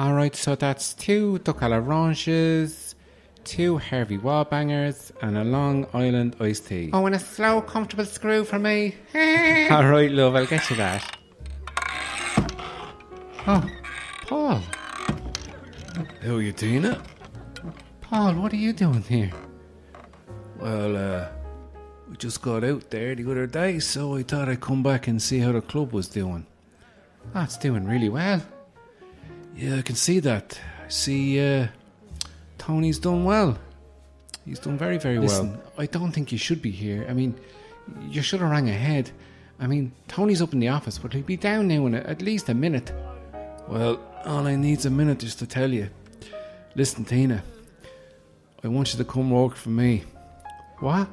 Alright, so that's 2 duck a l'oranges, 2 Harvey Wallbangers, and a Long Island iced tea. Oh, and a slow, comfortable screw for me. Alright, love, I'll get you that. Oh, Paul. How are you, Tina? Paul, what are you doing here? Well, we just got out there the other day, so I thought I'd come back and see how the club was doing. Oh, it's doing really well. Yeah, I can see that. I see, Tony's done well. He's done very, very Listen, well. I don't think you should be here. I mean, you should have rang ahead. I mean, Tony's up in the office, but he'll be down now in at least a minute. Well, all I need's a minute just to tell you. Listen, Tina, I want you to come work for me. What?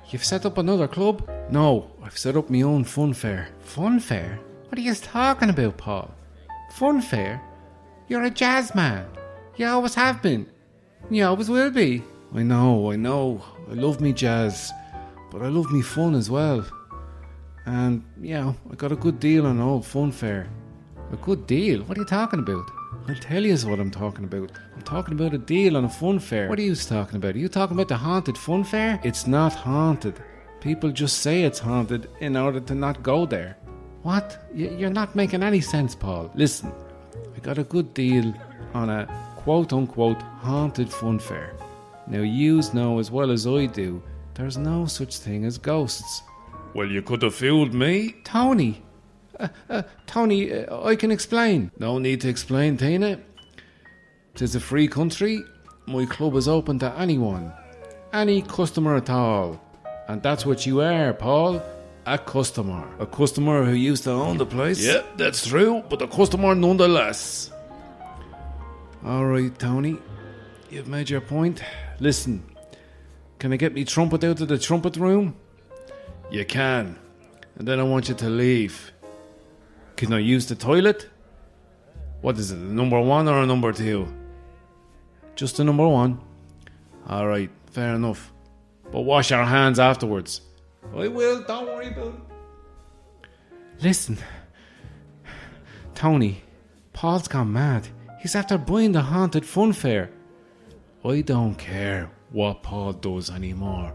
You've set up another club? No, I've set up my own fun fair. Fun fair? What are you talking about, Paul? Fun fair? You're a jazz man. You always have been. You always will be. I know. I love me jazz, but I love me fun as well. And, I got a good deal on an old fun fair. A good deal? What are you talking about? I'll tell you what I'm talking about. I'm talking about a deal on a fun fair. What are you talking about? Are you talking about the haunted fun fair? It's not haunted. People just say it's haunted in order to not go there. What? You're not making any sense, Paul. Listen, I got a good deal on a quote-unquote haunted fun fair. Now, yous know as well as I do, there's no such thing as ghosts. Well, you could have fooled me. Tony! Tony, I can explain. No need to explain, Tina. 'Tis a free country. My club is open to anyone. Any customer at all. And that's what you are, Paul. A customer. A customer who used to own the place. Yeah, that's true, but a customer nonetheless. Alright, Tony. You've made your point. Listen, can I get me trumpet out of the trumpet room? You can. And then I want you to leave. Can I use the toilet? What is it, a number 1 or a number 2? Just a number 1. Alright, fair enough. But wash your hands afterwards. I will, don't worry about it. Listen, Tony, Paul's gone mad. He's after buying the haunted fun fair. I don't care what Paul does anymore.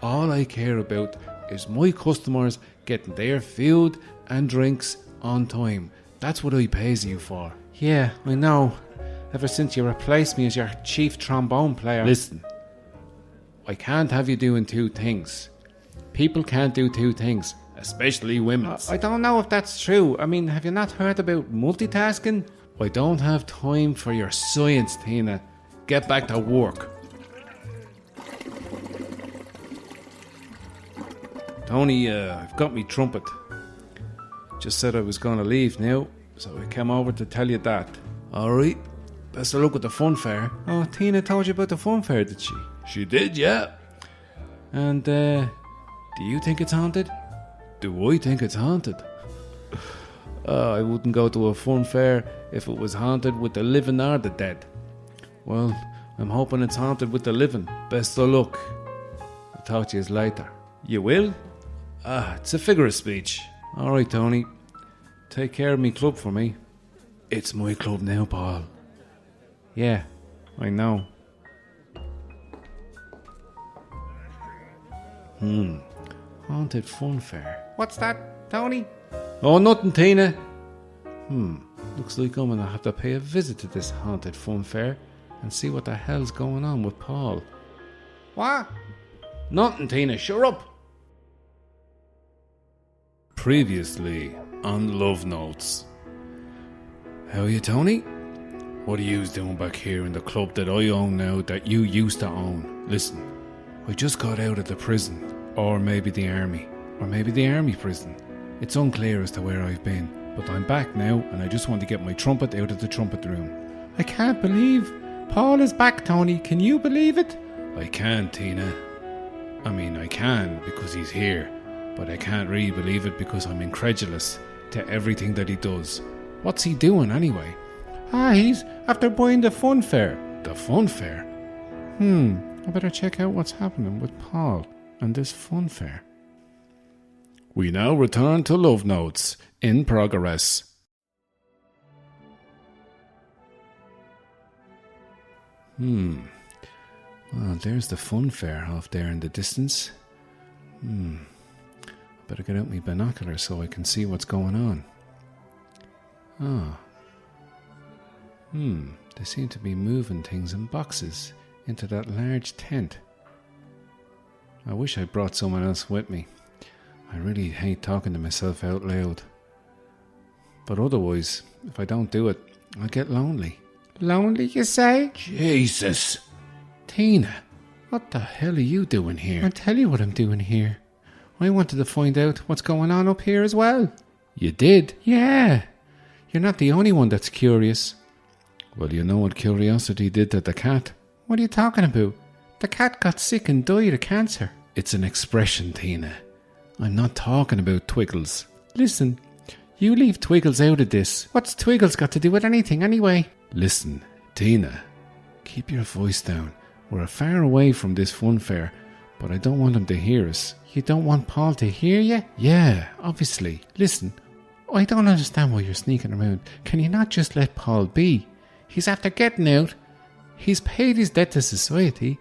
All I care about is my customers getting their food and drinks on time. That's what I pays you for. Yeah, I know. Ever since you replaced me as your chief trombone player. Listen, I can't have you doing 2 things. People can't do 2 things, especially women. I don't know if that's true. I mean, have you not heard about multitasking? I don't have time for your science, Tina. Get back to work. Tony, I've got me trumpet. Just said I was going to leave now, so I came over to tell you that. Alright, best of luck with the fun fair. Oh, Tina told you about the fun fair, did she? She did, yeah. And, do you think it's haunted? Do I think it's haunted? I wouldn't go to a fun fair if it was haunted with the living or the dead. Well, I'm hoping it's haunted with the living. Best of luck. I'll talk to you later. You will? It's a figure of speech. Alright, Tony. Take care of me club for me. It's my club now, Paul. Yeah, I know. Haunted fun fair. What's that, Tony? Oh, nothing, Tina. Looks like I'm gonna have to pay a visit to this haunted fun fair and see what the hell's going on with Paul. What? Nothing, Tina. Shut up. Previously on Love Notes. How are you, Tony? What are you doing back here in the club that I own now that you used to own? Listen, I just got out of the prison. Or maybe the army. Or maybe the army prison. It's unclear as to where I've been. But I'm back now and I just want to get my trumpet out of the trumpet room. I can't believe Paul is back, Tony. Can you believe it? I can, Tina. I mean, I can because he's here. But I can't really believe it because I'm incredulous to everything that he does. What's he doing anyway? He's after buying the fun fair. The fun fair? I better check out what's happening with Paul and this fun fair. We now return to Love Notes in progress. Well, there's the fun fair off there in the distance. Better get out my binoculars so I can see what's going on. They seem to be moving things in boxes into that large tent. I wish I brought someone else with me. I really hate talking to myself out loud. But otherwise, if I don't do it, I'll get lonely. Lonely, you say? Jesus! Tina, what the hell are you doing here? I'll tell you what I'm doing here. I wanted to find out what's going on up here as well. You did? Yeah. You're not the only one that's curious. Well, you know what curiosity did to the cat? What are you talking about? The cat got sick and died of cancer. It's an expression, Tina. I'm not talking about Twiggles. Listen, you leave Twiggles out of this. What's Twiggles got to do with anything anyway? Listen, Tina, keep your voice down. We're far away from this fun fair, but I don't want him to hear us. You don't want Paul to hear you? Yeah, obviously. Listen, I don't understand why you're sneaking around. Can you not just let Paul be? He's after getting out. He's paid his debt to society,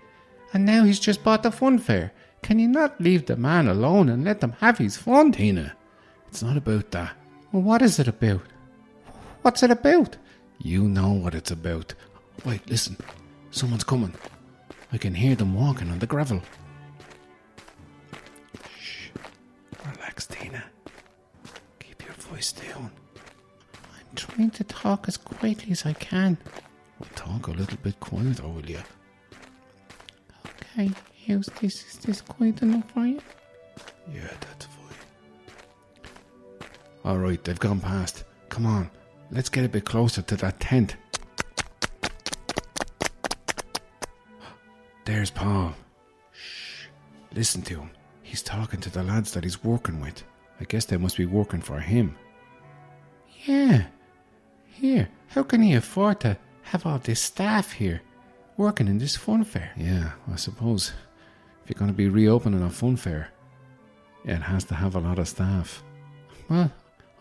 and now he's just bought the fun fair. Can you not leave the man alone and let him have his fun? Tina, it's not about that. Well, what is it about? What's it about? You know what it's about. Wait, listen. Someone's coming. I can hear them walking on the gravel. Shh. Relax, Tina. Keep your voice down. I'm trying to talk as quietly as I can. Well, talk a little bit quieter, will you? Okay, how's this? Is this quiet enough for you? Yeah, that's fine. Alright, they've gone past. Come on, let's get a bit closer to that tent. There's Paul. Shh. Listen to him. He's talking to the lads that he's working with. I guess they must be working for him. Yeah. Here, how can he afford to have all this staff here working in this fun fair? Yeah, I suppose if you're going to be reopening a fun fair, it has to have a lot of staff. Well,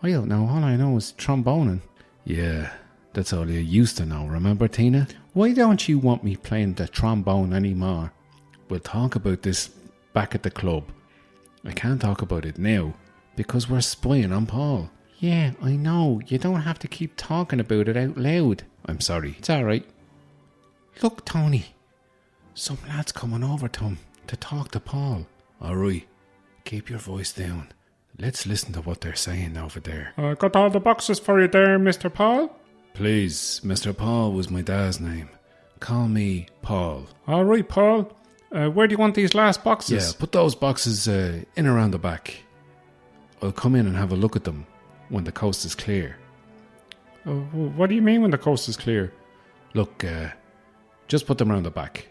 I don't know. All I know is tromboning. Yeah, that's all you used to know, remember, Tina? Why don't you want me playing the trombone anymore? We'll talk about this back at the club. I can't talk about it now because we're spying on Paul. Yeah, I know. You don't have to keep talking about it out loud. I'm sorry. It's alright. Look, Tony. Some lad's coming over to him to talk to Paul. Alright. Keep your voice down. Let's listen to what they're saying over there. I got all the boxes for you there, Mr. Paul. Please, Mr. Paul was my dad's name. Call me Paul. Alright, Paul. Where do you want these last boxes? Yeah, put those boxes in around the back. I'll come in and have a look at them when the coast is clear. What do you mean when the coast is clear? Look, just put them around the back.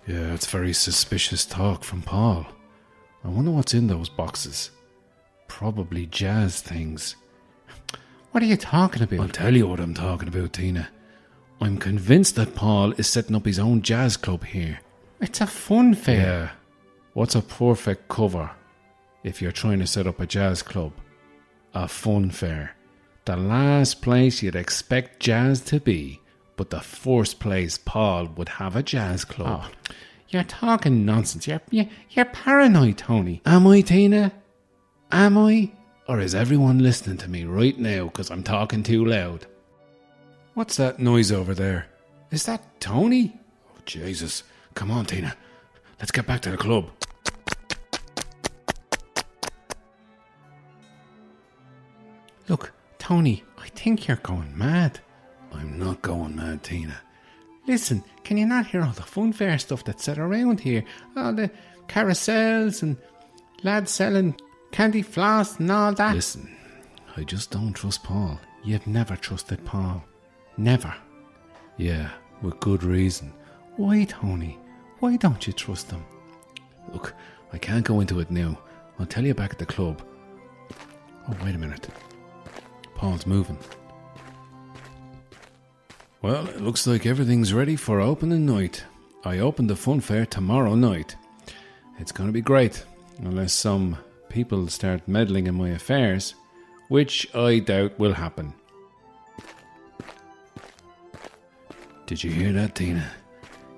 Yeah, it's very suspicious talk from Paul. I wonder what's in those boxes. Probably jazz things. What are you talking about? I'll tell you what I'm talking about, Tina. I'm convinced that Paul is setting up his own jazz club here. It's a fun fair. Yeah. What's a perfect cover if you're trying to set up a jazz club? A fun fair. The last place you'd expect jazz to be, but the first place Paul would have a jazz club. Oh, you're talking nonsense. You're paranoid, Tony. Am I, Tina? Am I? Or is everyone listening to me right now because I'm talking too loud? What's that noise over there? Is that Tony? Oh, Jesus. Come on, Tina. Let's get back to the club. Look, Tony, I think you're going mad. I'm not going mad, Tina. Listen, can you not hear all the fun fair stuff that's set around here? All the carousels and lads selling candy floss and all that. Listen, I just don't trust Paul. You've never trusted Paul. Never. Yeah, with good reason. Why, Tony? Why don't you trust him? Look, I can't go into it now. I'll tell you back at the club. Oh, wait a minute. Paul's moving. Well, it looks like everything's ready for opening night. I open the fun fair tomorrow night. It's going to be great, unless some people start meddling in my affairs, which I doubt will happen. Did you hear that, Tina?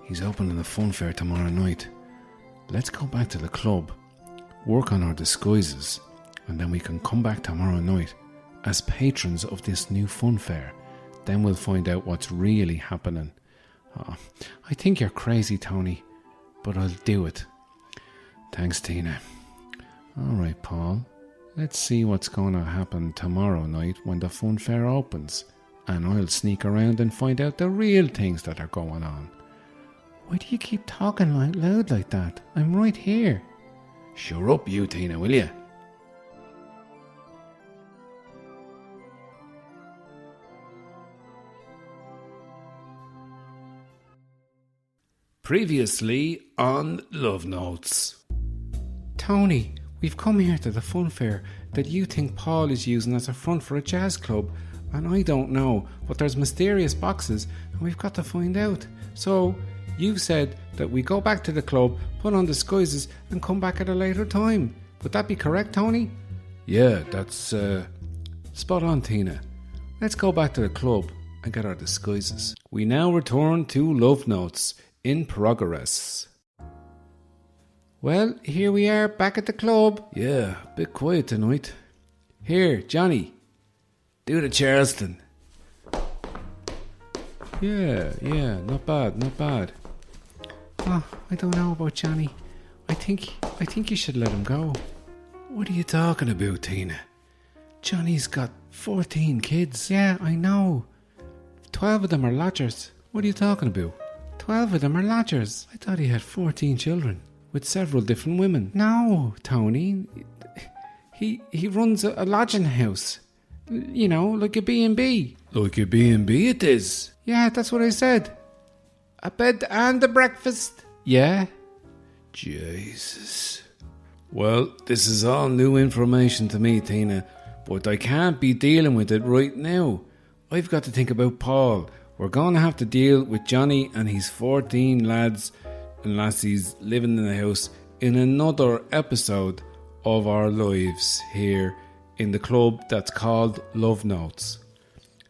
He's opening the fun fair tomorrow night. Let's go back to the club, work on our disguises, and then we can come back tomorrow night as patrons of this new fun fair. Then we'll find out what's really happening. Oh, I think you're crazy, Tony, but I'll do it. Thanks, Tina. All right, Paul. Let's see what's going to happen tomorrow night when the fun fair opens, and I'll sneak around and find out the real things that are going on. Why do you keep talking out loud like that? I'm right here. Shut up, you, Tina, will you? Previously on Love Notes. Tony, we've come here to the fun fair that you think Paul is using as a front for a jazz club, and I don't know, but there's mysterious boxes and we've got to find out. So, you've said that we go back to the club, put on disguises and come back at a later time. Would that be correct, Tony? Yeah, that's spot on, Tina. Let's go back to the club and get our disguises. We now return to Love Notes in progress. Well, here we are back at the club. Yeah, a bit quiet tonight. Here, Johnny, do the Charleston. Yeah, not bad. Oh, I don't know about Johnny. I think you should let him go. What are you talking about, Tina? Johnny's got 14 kids. Yeah, I know. 12 of them are lodgers. What are you talking about? 12 of them are lodgers. I thought he had 14 children with several different women. No, Tony. He runs a lodging house. You know, like a B&B. Like a B&B it is? Yeah, that's what I said. A bed and a breakfast. Yeah. Jesus. Well, this is all new information to me, Tina, but I can't be dealing with it right now. I've got to think about Paul. We're going to have to deal with Johnny and his 14 lads and lassies living in the house in another episode of our lives here in the club that's called Love Notes.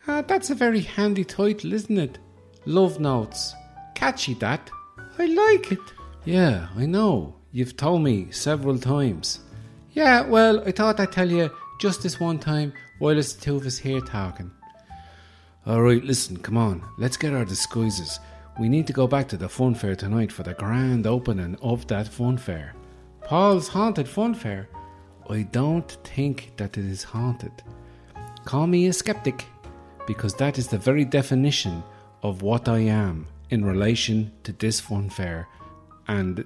That's a very handy title, isn't it? Love Notes. Catchy, that. I like it. Yeah, I know. You've told me several times. Yeah, well, I thought I'd tell you just this one time while it's the two of us here talking. Alright, listen, come on. Let's get our disguises. We need to go back to the fun fair tonight for the grand opening of that fun fair. Paul's haunted fun fair. I don't think that it is haunted. Call me a skeptic, because that is the very definition of what I am in relation to this fun fair and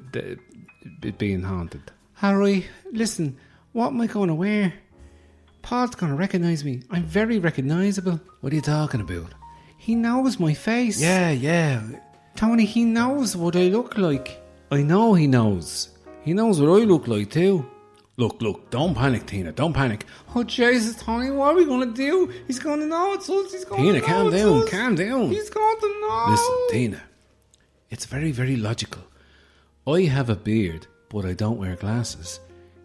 it being haunted. Harry, listen, what am I going to wear? Paul's going to recognise me. I'm very recognisable. What are you talking about? He knows my face. Yeah. Tony, he knows what I look like. I know he knows. He knows what I look like too. Look, don't panic, Tina, don't panic. Oh, Jesus, Tony, what are we going to do? He's going to know it's us. He's going to know it's us. Tina, calm down. He's going to know. Listen, Tina, it's very, very logical. I have a beard, but I don't wear glasses.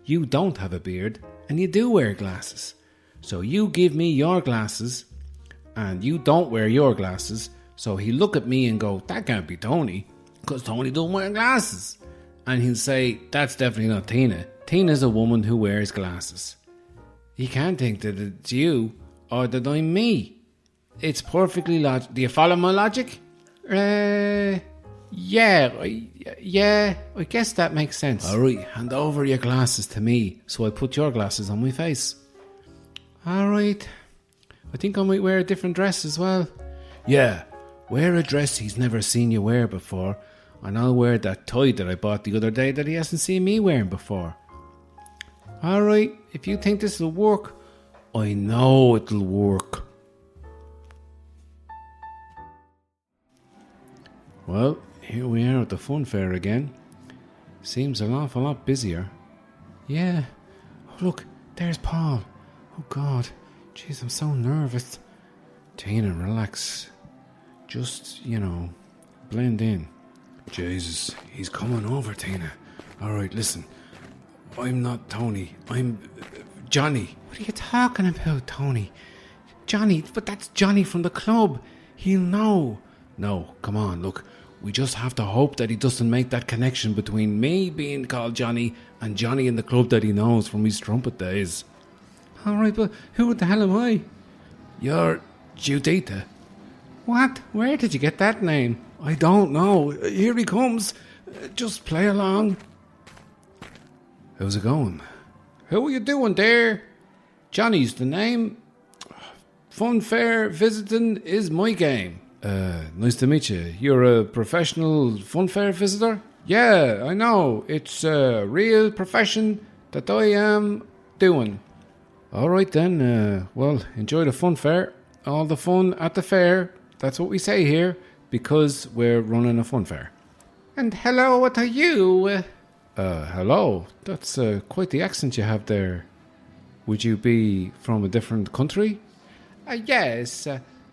You don't have a beard, and you do wear glasses. So you give me your glasses, and you don't wear your glasses, so he'll look at me and go, that can't be Tony, because Tony don't wear glasses. And he'll say, that's definitely not Tina. Tina's a woman who wears glasses. He can't think that it's you or that I'm me. It's perfectly logical. Do you follow my logic? Yeah, I guess that makes sense. Alright, hand over your glasses to me so I put your glasses on my face. Alright, I think I might wear a different dress as well. Yeah, wear a dress he's never seen you wear before, and I'll wear that tie that I bought the other day that he hasn't seen me wearing before. Alright, if you think this will work, I know it'll work. Well, here we are at the fun fair again. Seems an awful lot busier. Yeah. Oh, look, there's Paul. Oh, God. Jeez, I'm so nervous. Tina, relax. Just, blend in. Jesus, he's coming over, Tina. Alright, listen. I'm not Tony. I'm Johnny. What are you talking about, Tony? Johnny, but that's Johnny from the club. He'll know. No, come on, look. We just have to hope that he doesn't make that connection between me being called Johnny and Johnny in the club that he knows from his trumpet days. All right, but who the hell am I? You're Judita. What? Where did you get that name? I don't know. Here he comes. Just play along. How's it going? How are you doing there? Johnny's the name. Funfair visiting is my game. Nice to meet you. You're a professional funfair visitor? Yeah, I know. It's a real profession that I am doing. All right then. Well, enjoy the funfair. All the fun at the fair. That's what we say here because we're running a funfair. And hello to you. Hello. That's quite the accent you have there. Would you be from a different country? Yes,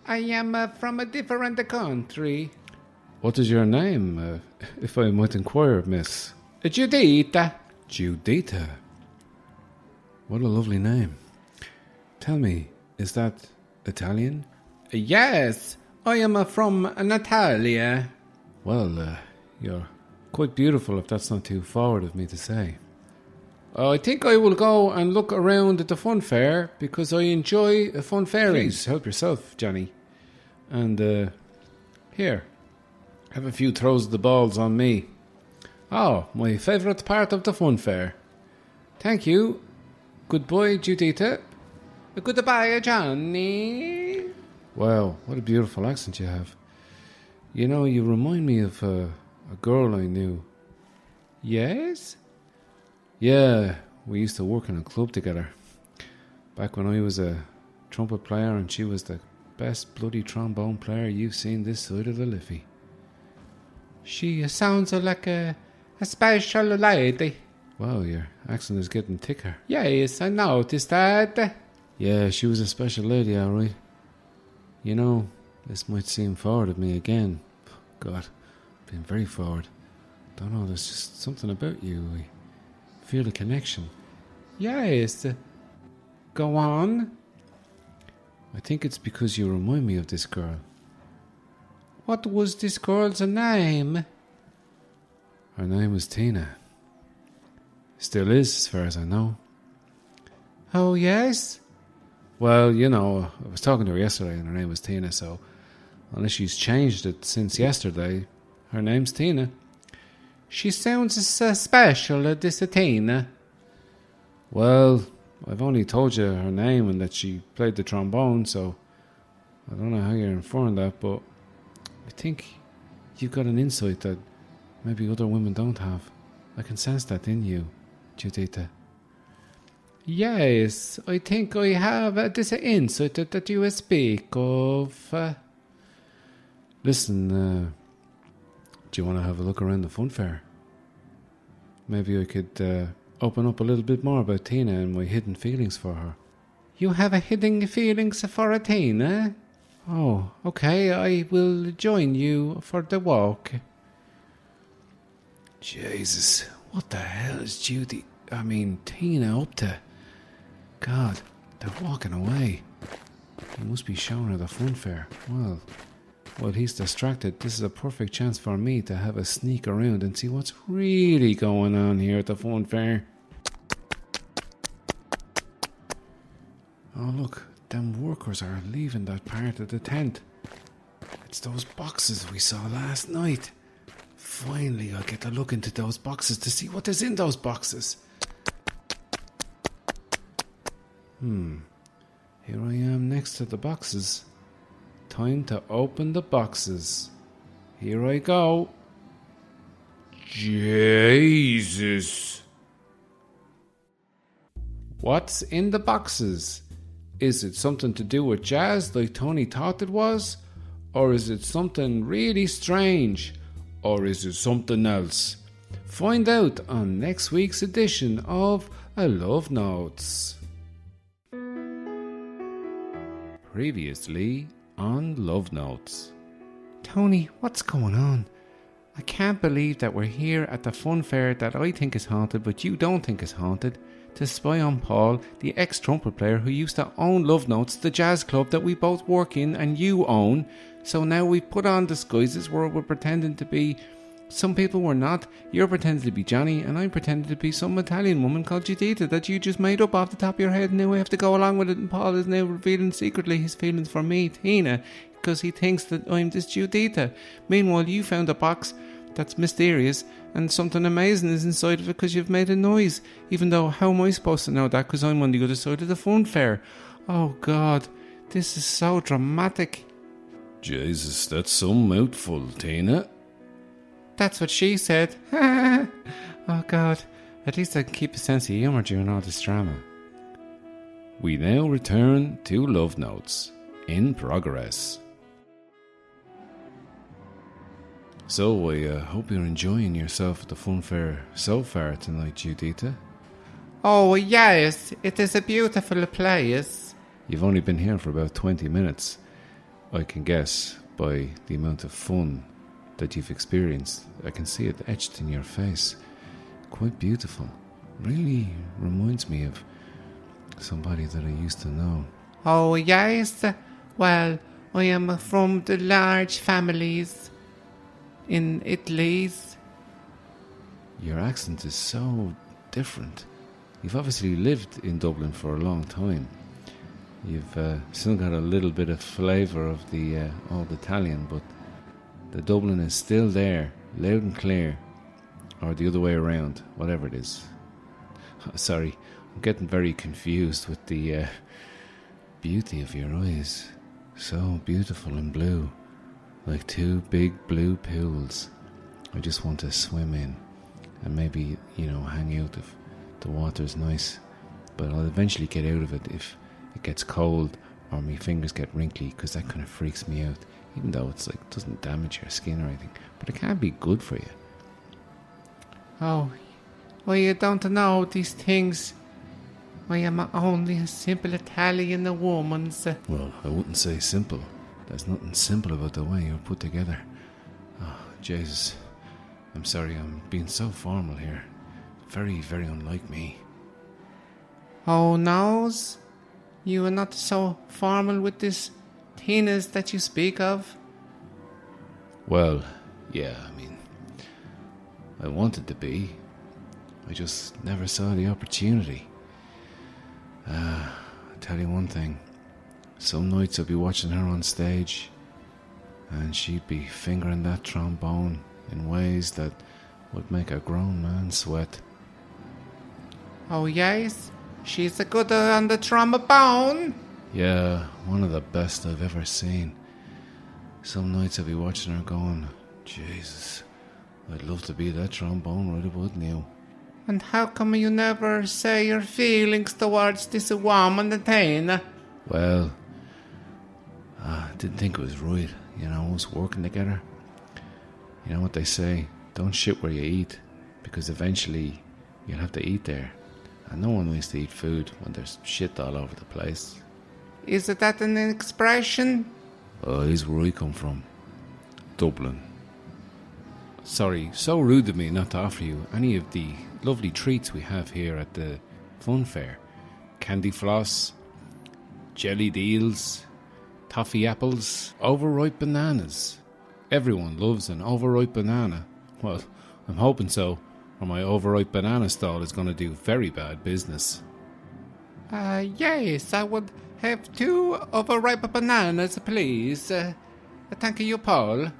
I am from a different country. What is your name, if I might inquire, miss? Judita. Judita. What a lovely name. Tell me, is that Italian? Yes, I am from Natalia. Well, you're quite beautiful if that's not too forward of me to say. I think I will go and look around at the fun fair because I enjoy a fun fairing. Please help yourself, Johnny. And here, have a few throws of the balls on me. Oh, my favourite part of the fun fair. Thank you. Goodbye, Judita. Goodbye, Johnny. Wow, what a beautiful accent you have. You know, you remind me of a girl I knew. Yes? Yeah, we used to work in a club together. Back when I was a trumpet player and she was the best bloody trombone player you've seen this side of the Liffey. She sounds like a special lady. Wow, your accent is getting thicker. Yes, I noticed that. Yeah, she was a special lady, alright. You know, this might seem forward of me again. God, been very forward. Don't know, there's just something about you. I feel a connection. Yes. Go on. I think it's because you remind me of this girl. What was this girl's name? Her name was Tina. Still is, as far as I know. Oh, yes? Well, you know, I was talking to her yesterday and her name was Tina, so unless she's changed it since yesterday, her name's Tina. She sounds special, this Tina. Well, I've only told you her name and that she played the trombone, so I don't know how you're informed that, but I think you've got an insight that maybe other women don't have. I can sense that in you, Judita. Yes, I think I have this insight that you speak of. Listen, do you want to have a look around the fun fair? Maybe I could open up a little bit more about Tina and my hidden feelings for her. You have a hidden feelings for Tina? Oh, okay, I will join you for the walk. Jesus, what the hell is Tina up to? God, they're walking away. He must be showing her the fun fair. Well, while he's distracted, this is a perfect chance for me to have a sneak around and see what's really going on here at the fun fair. Oh look, them workers are leaving that part of the tent. It's those boxes we saw last night. Finally, I'll get to look into those boxes to see what is in those boxes. Here I am next to the boxes. Time to open the boxes. Here I go. Jesus! What's in the boxes? Is it something to do with jazz like Tony thought it was? Or is it something really strange? Or is it something else? Find out on next week's edition of A Love Notes. Previously on Love Notes. Tony, what's going on? I can't believe that we're here at the fun fair that I think is haunted, but you don't think is haunted, to spy on Paul, the ex-trumpet player who used to own Love Notes, the jazz club that we both work in and you own. So now we've put on disguises where we're pretending to be... Some people were not. You're pretending to be Johnny and I'm pretending to be some Italian woman called Judita that you just made up off the top of your head, and now we have to go along with it, and Paul is now revealing secretly his feelings for me, Tina, because he thinks that I'm this Judita. Meanwhile, you found a box that's mysterious and something amazing is inside of it because you've made a noise. Even though, how am I supposed to know that? Because I'm on the other side of the fun fair. Oh God, this is so dramatic. Jesus, that's some mouthful, Tina. That's what she said. Oh God, at least I can keep a sense of humour during all this drama. We now return to Love Notes, in progress. So, I hope you're enjoying yourself at the fun fair so far tonight, Judita. Oh yes, it is a beautiful place. You've only been here for about 20 minutes. I can guess by the amount of fun that you've experienced. I can see it etched in your face. Quite beautiful. Really reminds me of somebody that I used to know. Oh yes, well, I am from the large families in Italy's. Your accent is so different. You've obviously lived in Dublin for a long time. You've still got a little bit of flavour of the old Italian, but the Dublin is still there, loud and clear, or the other way around, whatever it is. Sorry, I'm getting very confused with the beauty of your eyes. So beautiful and blue, like two big blue pools. I just want to swim in and maybe, hang out if the water's nice. But I'll eventually get out of it if it gets cold or my fingers get wrinkly, because that kind of freaks me out. Even though it's like doesn't damage your skin or anything, but it can be good for you. Oh, well, you don't know these things. I am only a simple Italian woman. Well, I wouldn't say simple. There's nothing simple about the way you're put together. Oh, Jesus. I'm sorry, I'm being so formal here. Very, very unlike me. Oh, noes? You are not so formal with this Tina's that you speak of? Well, yeah, I wanted to be. I just never saw the opportunity. I'll tell you one thing. Some nights I'd be watching her on stage and she'd be fingering that trombone in ways that would make a grown man sweat. Oh yes? She's a good on the trombone? Yeah, one of the best I've ever seen. Some nights I'd be watching her going, Jesus, I'd love to be that trombone right about now. And how come you never say your feelings towards this woman, Tina? Well, I didn't think it was right, us working together. You know what they say, don't shit where you eat, because eventually you'll have to eat there. And no one likes to eat food when there's shit all over the place. Is that an expression? Oh, here's where I come from. Dublin. Sorry, so rude of me not to offer you any of the lovely treats we have here at the fun fair. Candy floss, jelly deals, toffee apples, overripe bananas. Everyone loves an overripe banana. Well, I'm hoping so, or my overripe banana stall is going to do very bad business. Yes, I would have 2 overripe bananas, please. Thank you, Paul.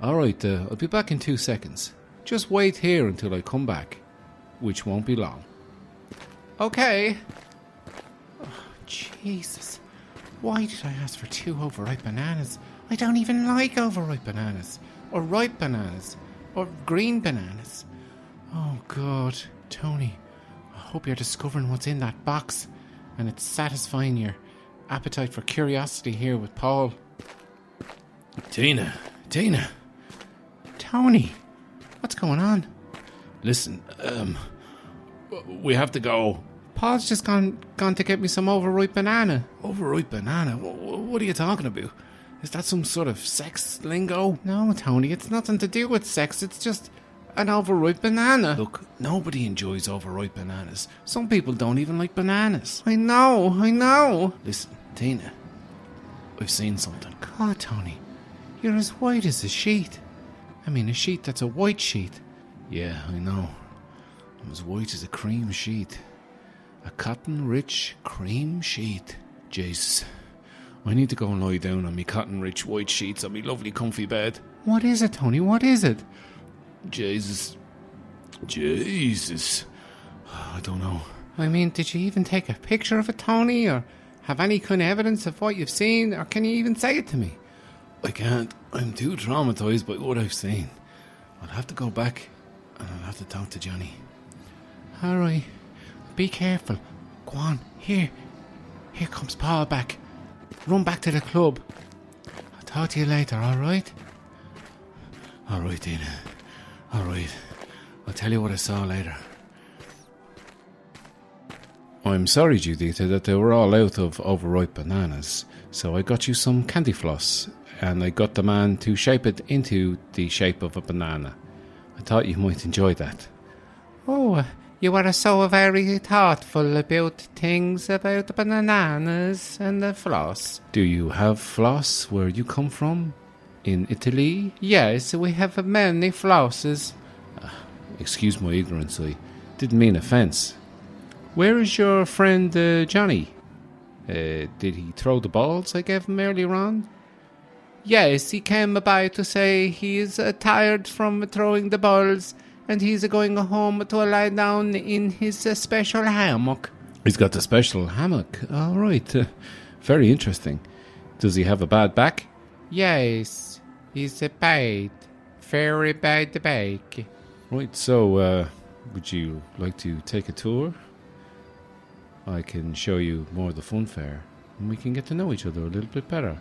Alright, I'll be back in 2 seconds. Just wait here until I come back, which won't be long. Okay. Oh, Jesus. Why did I ask for 2 overripe bananas? I don't even like overripe bananas, or ripe bananas, or green bananas. Oh, God. Tony, I hope you're discovering what's in that box, and it's satisfying your appetite for curiosity here with Paul. Tina. Tony, what's going on? Listen, we have to go. Paul's just gone to get me some overripe banana. Overripe banana? What are you talking about? Is that some sort of sex lingo? No, Tony, it's nothing to do with sex. It's just an overripe banana. Look, nobody enjoys overripe bananas. Some people don't even like bananas. I know. Listen, Tina, I've seen something. God, Tony, you're as white as a sheet. I mean, a sheet that's a white sheet. Yeah, I know. I'm as white as a cream sheet. A cotton-rich cream sheet. Jesus, I need to go and lie down on me cotton-rich white sheets on me lovely comfy bed. What is it, Tony? What is it? Jesus. I don't know. I mean, did you even take a picture of it, Tony? Or have any kind of evidence of what you've seen? Or can you even say it to me? I can't. I'm too traumatised by what I've seen. I'll have to go back and I'll have to talk to Johnny. All right. Be careful. Go on. Here comes Paul back. Run back to the club. I'll talk to you later, all right? All right, Dina. All right. I'll tell you what I saw later. I'm sorry, Juditha, that they were all out of overripe bananas. So I got you some candy floss, and I got the man to shape it into the shape of a banana. I thought you might enjoy that. Oh, you were so very thoughtful about things about the bananas and the floss. Do you have floss where you come from? In Italy? Yes, we have many flosses. Excuse my ignorance, I didn't mean offence. Where is your friend Johnny? Did he throw the balls I gave him earlier on? Yes, he came by to say he is tired from throwing the balls and he's going home to lie down in his special hammock. He's got the special hammock. All right. Very interesting. Does he have a bad back? Yes, he's bad. Very bad back. Right, so would you like to take a tour? I can show you more of the fun fair and we can get to know each other a little bit better.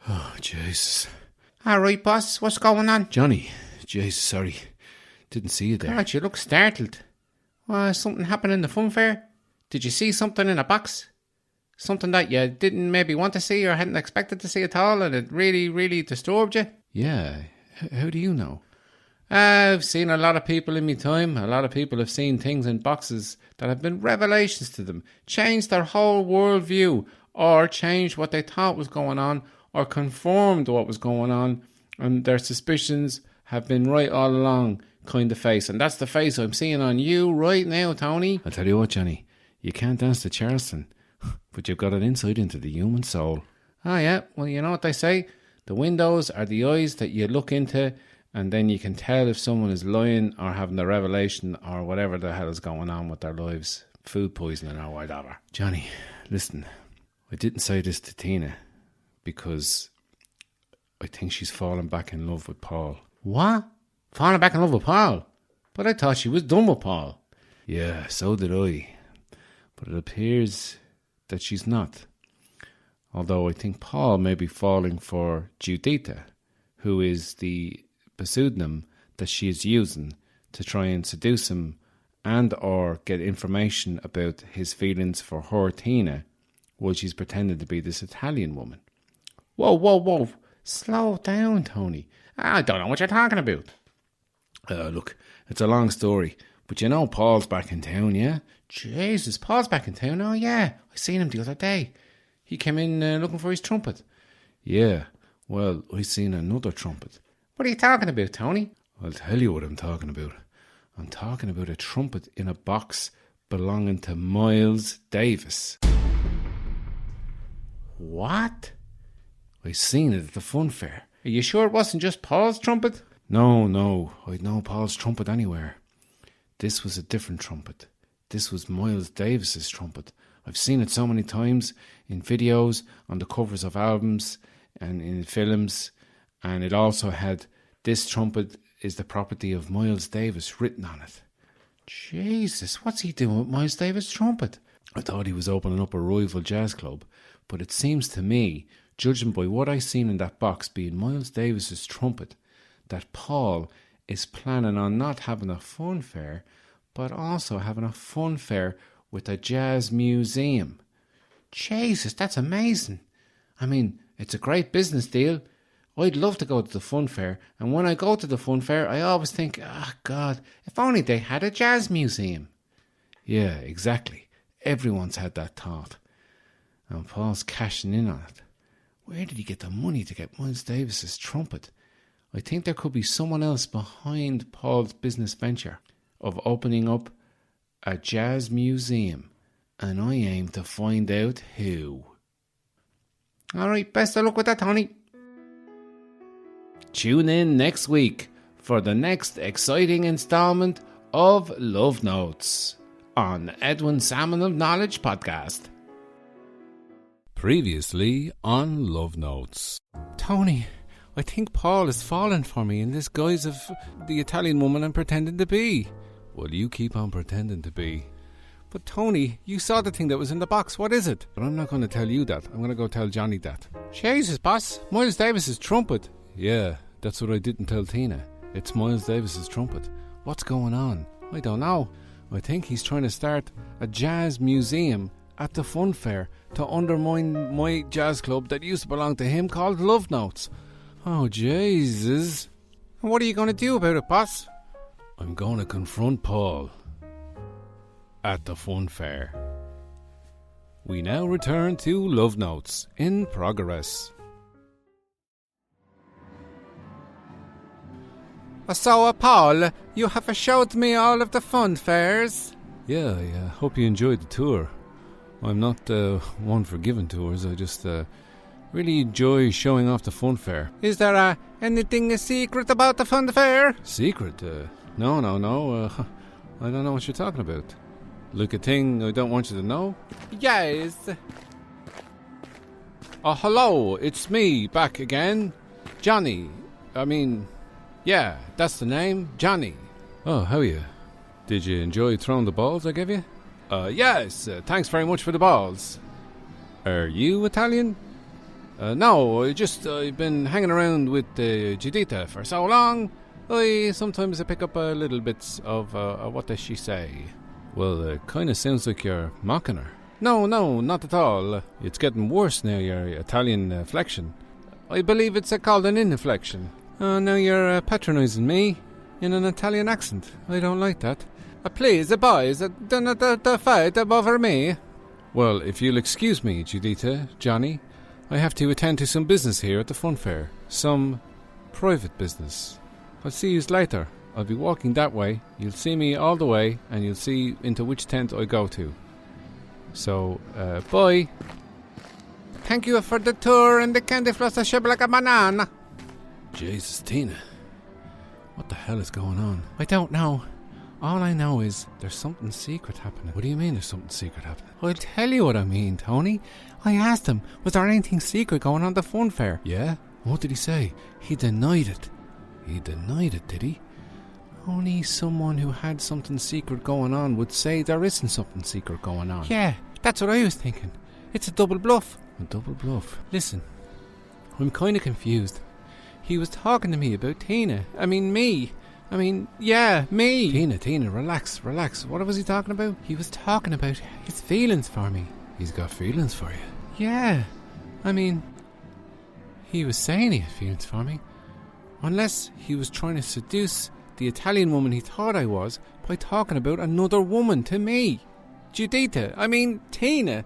Oh, Jesus. All right, boss, what's going on? Johnny, Jesus, sorry. Didn't see you there. God, you look startled. Something happened in the fun fair? Did you see something in a box? Something that you didn't maybe want to see or hadn't expected to see at all and it really, really disturbed you? Yeah. How do you know? I've seen a lot of people in my time. A lot of people have seen things in boxes that have been revelations to them. Changed their whole worldview or changed what they thought was going on or confirmed what was going on. And their suspicions have been right all along kind of face. And that's the face I'm seeing on you right now, Tony. I'll tell you what, Johnny. You can't dance to Charleston, but you've got an insight into the human soul. Oh, yeah. Well, you know what they say? The windows are the eyes that you look into, and then you can tell if someone is lying or having a revelation or whatever the hell is going on with their lives. Food poisoning or whatever. Johnny, listen. I didn't say this to Tina because I think she's fallen back in love with Paul. What? Falling back in love with Paul? But I thought she was done with Paul. Yeah, so did I. But it appears that she's not. Although I think Paul may be falling for Juditha, who is the pseudonym that she is using to try and seduce him and or get information about his feelings for her, Tina, while she's pretending to be this Italian woman. Whoa. Slow down, Tony. I don't know what you're talking about. Look, it's a long story, but you know Paul's back in town, yeah? Jesus, Paul's back in town? Oh, yeah. I seen him the other day. He came in looking for his trumpet. Yeah, well, I seen another trumpet. What are you talking about, Tony? I'll tell you what I'm talking about. I'm talking about a trumpet in a box belonging to Miles Davis. What? I seen it at the fun fair. Are you sure it wasn't just Paul's trumpet? No, I'd know Paul's trumpet anywhere. This was a different trumpet. This was Miles Davis's trumpet. I've seen it so many times in videos, on the covers of albums and in films, and it also had, "This trumpet is the property of Miles Davis" written on it. Jesus, what's he doing with Miles Davis' trumpet? I thought he was opening up a rival jazz club, but it seems to me, judging by what I seen in that box being Miles Davis's trumpet, that Paul is planning on not having a fun fair, but also having a fun fair with a jazz museum. Jesus, that's amazing. I mean, it's a great business deal. I'd love to go to the fun fair, and when I go to the fun fair, I always think, God, if only they had a jazz museum. Yeah, exactly. Everyone's had that thought. And Paul's cashing in on it. Where did he get the money to get Miles Davis's trumpet? I think there could be someone else behind Paul's business venture of opening up a jazz museum, and I aim to find out who. All right, best of luck with that, Tony. Tune in next week for the next exciting installment of Love Notes on Edwin Salmon of Knowledge podcast. Previously on Love Notes. Tony, I think Paul is falling for me in this guise of the Italian woman I'm pretending to be. Well, you keep on pretending to be. But Tony, you saw the thing that was in the box. What is it? But I'm not going to tell you that. I'm going to go tell Johnny that. Jesus, boss. Miles Davis's trumpet. Yeah, that's what I didn't tell Tina. It's Miles Davis's trumpet. What's going on? I don't know. I think he's trying to start a jazz museum at the fun fair to undermine my jazz club that used to belong to him called Love Notes. Oh, Jesus. And what are you going to do about it, boss? I'm going to confront Paul at the fun fair. We now return to Love Notes in progress. So, Paul, you have showed me all of the fun fairs. Yeah, I hope you enjoyed the tour. I'm not one for giving tours. I just really enjoy showing off the fun fair. Is there anything secret about the fun fair? Secret? No. I don't know what you're talking about. Like a thing I don't want you to know? Yes. Oh, hello, it's me back again. Johnny. Yeah, that's the name, Johnny. Oh, how are you? Did you enjoy throwing the balls I gave you? Yes, thanks very much for the balls. Are you Italian? No, I've been hanging around with Giuditta for so long, sometimes I pick up little bits of what does she say. Well, it kind of sounds like you're mocking her. No, not at all. It's getting worse now, your Italian flexion. I believe it's called an inflection. Now you're patronising me in an Italian accent. I don't like that. Please, boys, do not fight over me. Well, if you'll excuse me, Giuditta, Johnny, I have to attend to some business here at the fun fair. Some private business. I'll see you later. I'll be walking that way. You'll see me all the way, and you'll see into which tent I go to. So, bye. Thank you for the tour and the candy floss shaped like a banana. Jesus, Tina. What the hell is going on? I don't know. All I know is there's something secret happening. What do you mean there's something secret happening? I'll tell you what I mean, Tony. I asked him, was there anything secret going on at the fun fair? Yeah? What did he say? He denied it. He denied it, did he? Only someone who had something secret going on would say there isn't something secret going on. Yeah, that's what I was thinking. It's a double bluff. A double bluff? Listen, I'm kind of confused. He was talking to me about Tina. Me. Yeah, me. Tina, relax. What was he talking about? He was talking about his feelings for me. He's got feelings for you? Yeah. He was saying he had feelings for me. Unless he was trying to seduce the Italian woman he thought I was by talking about another woman to me. Giuditta. Tina.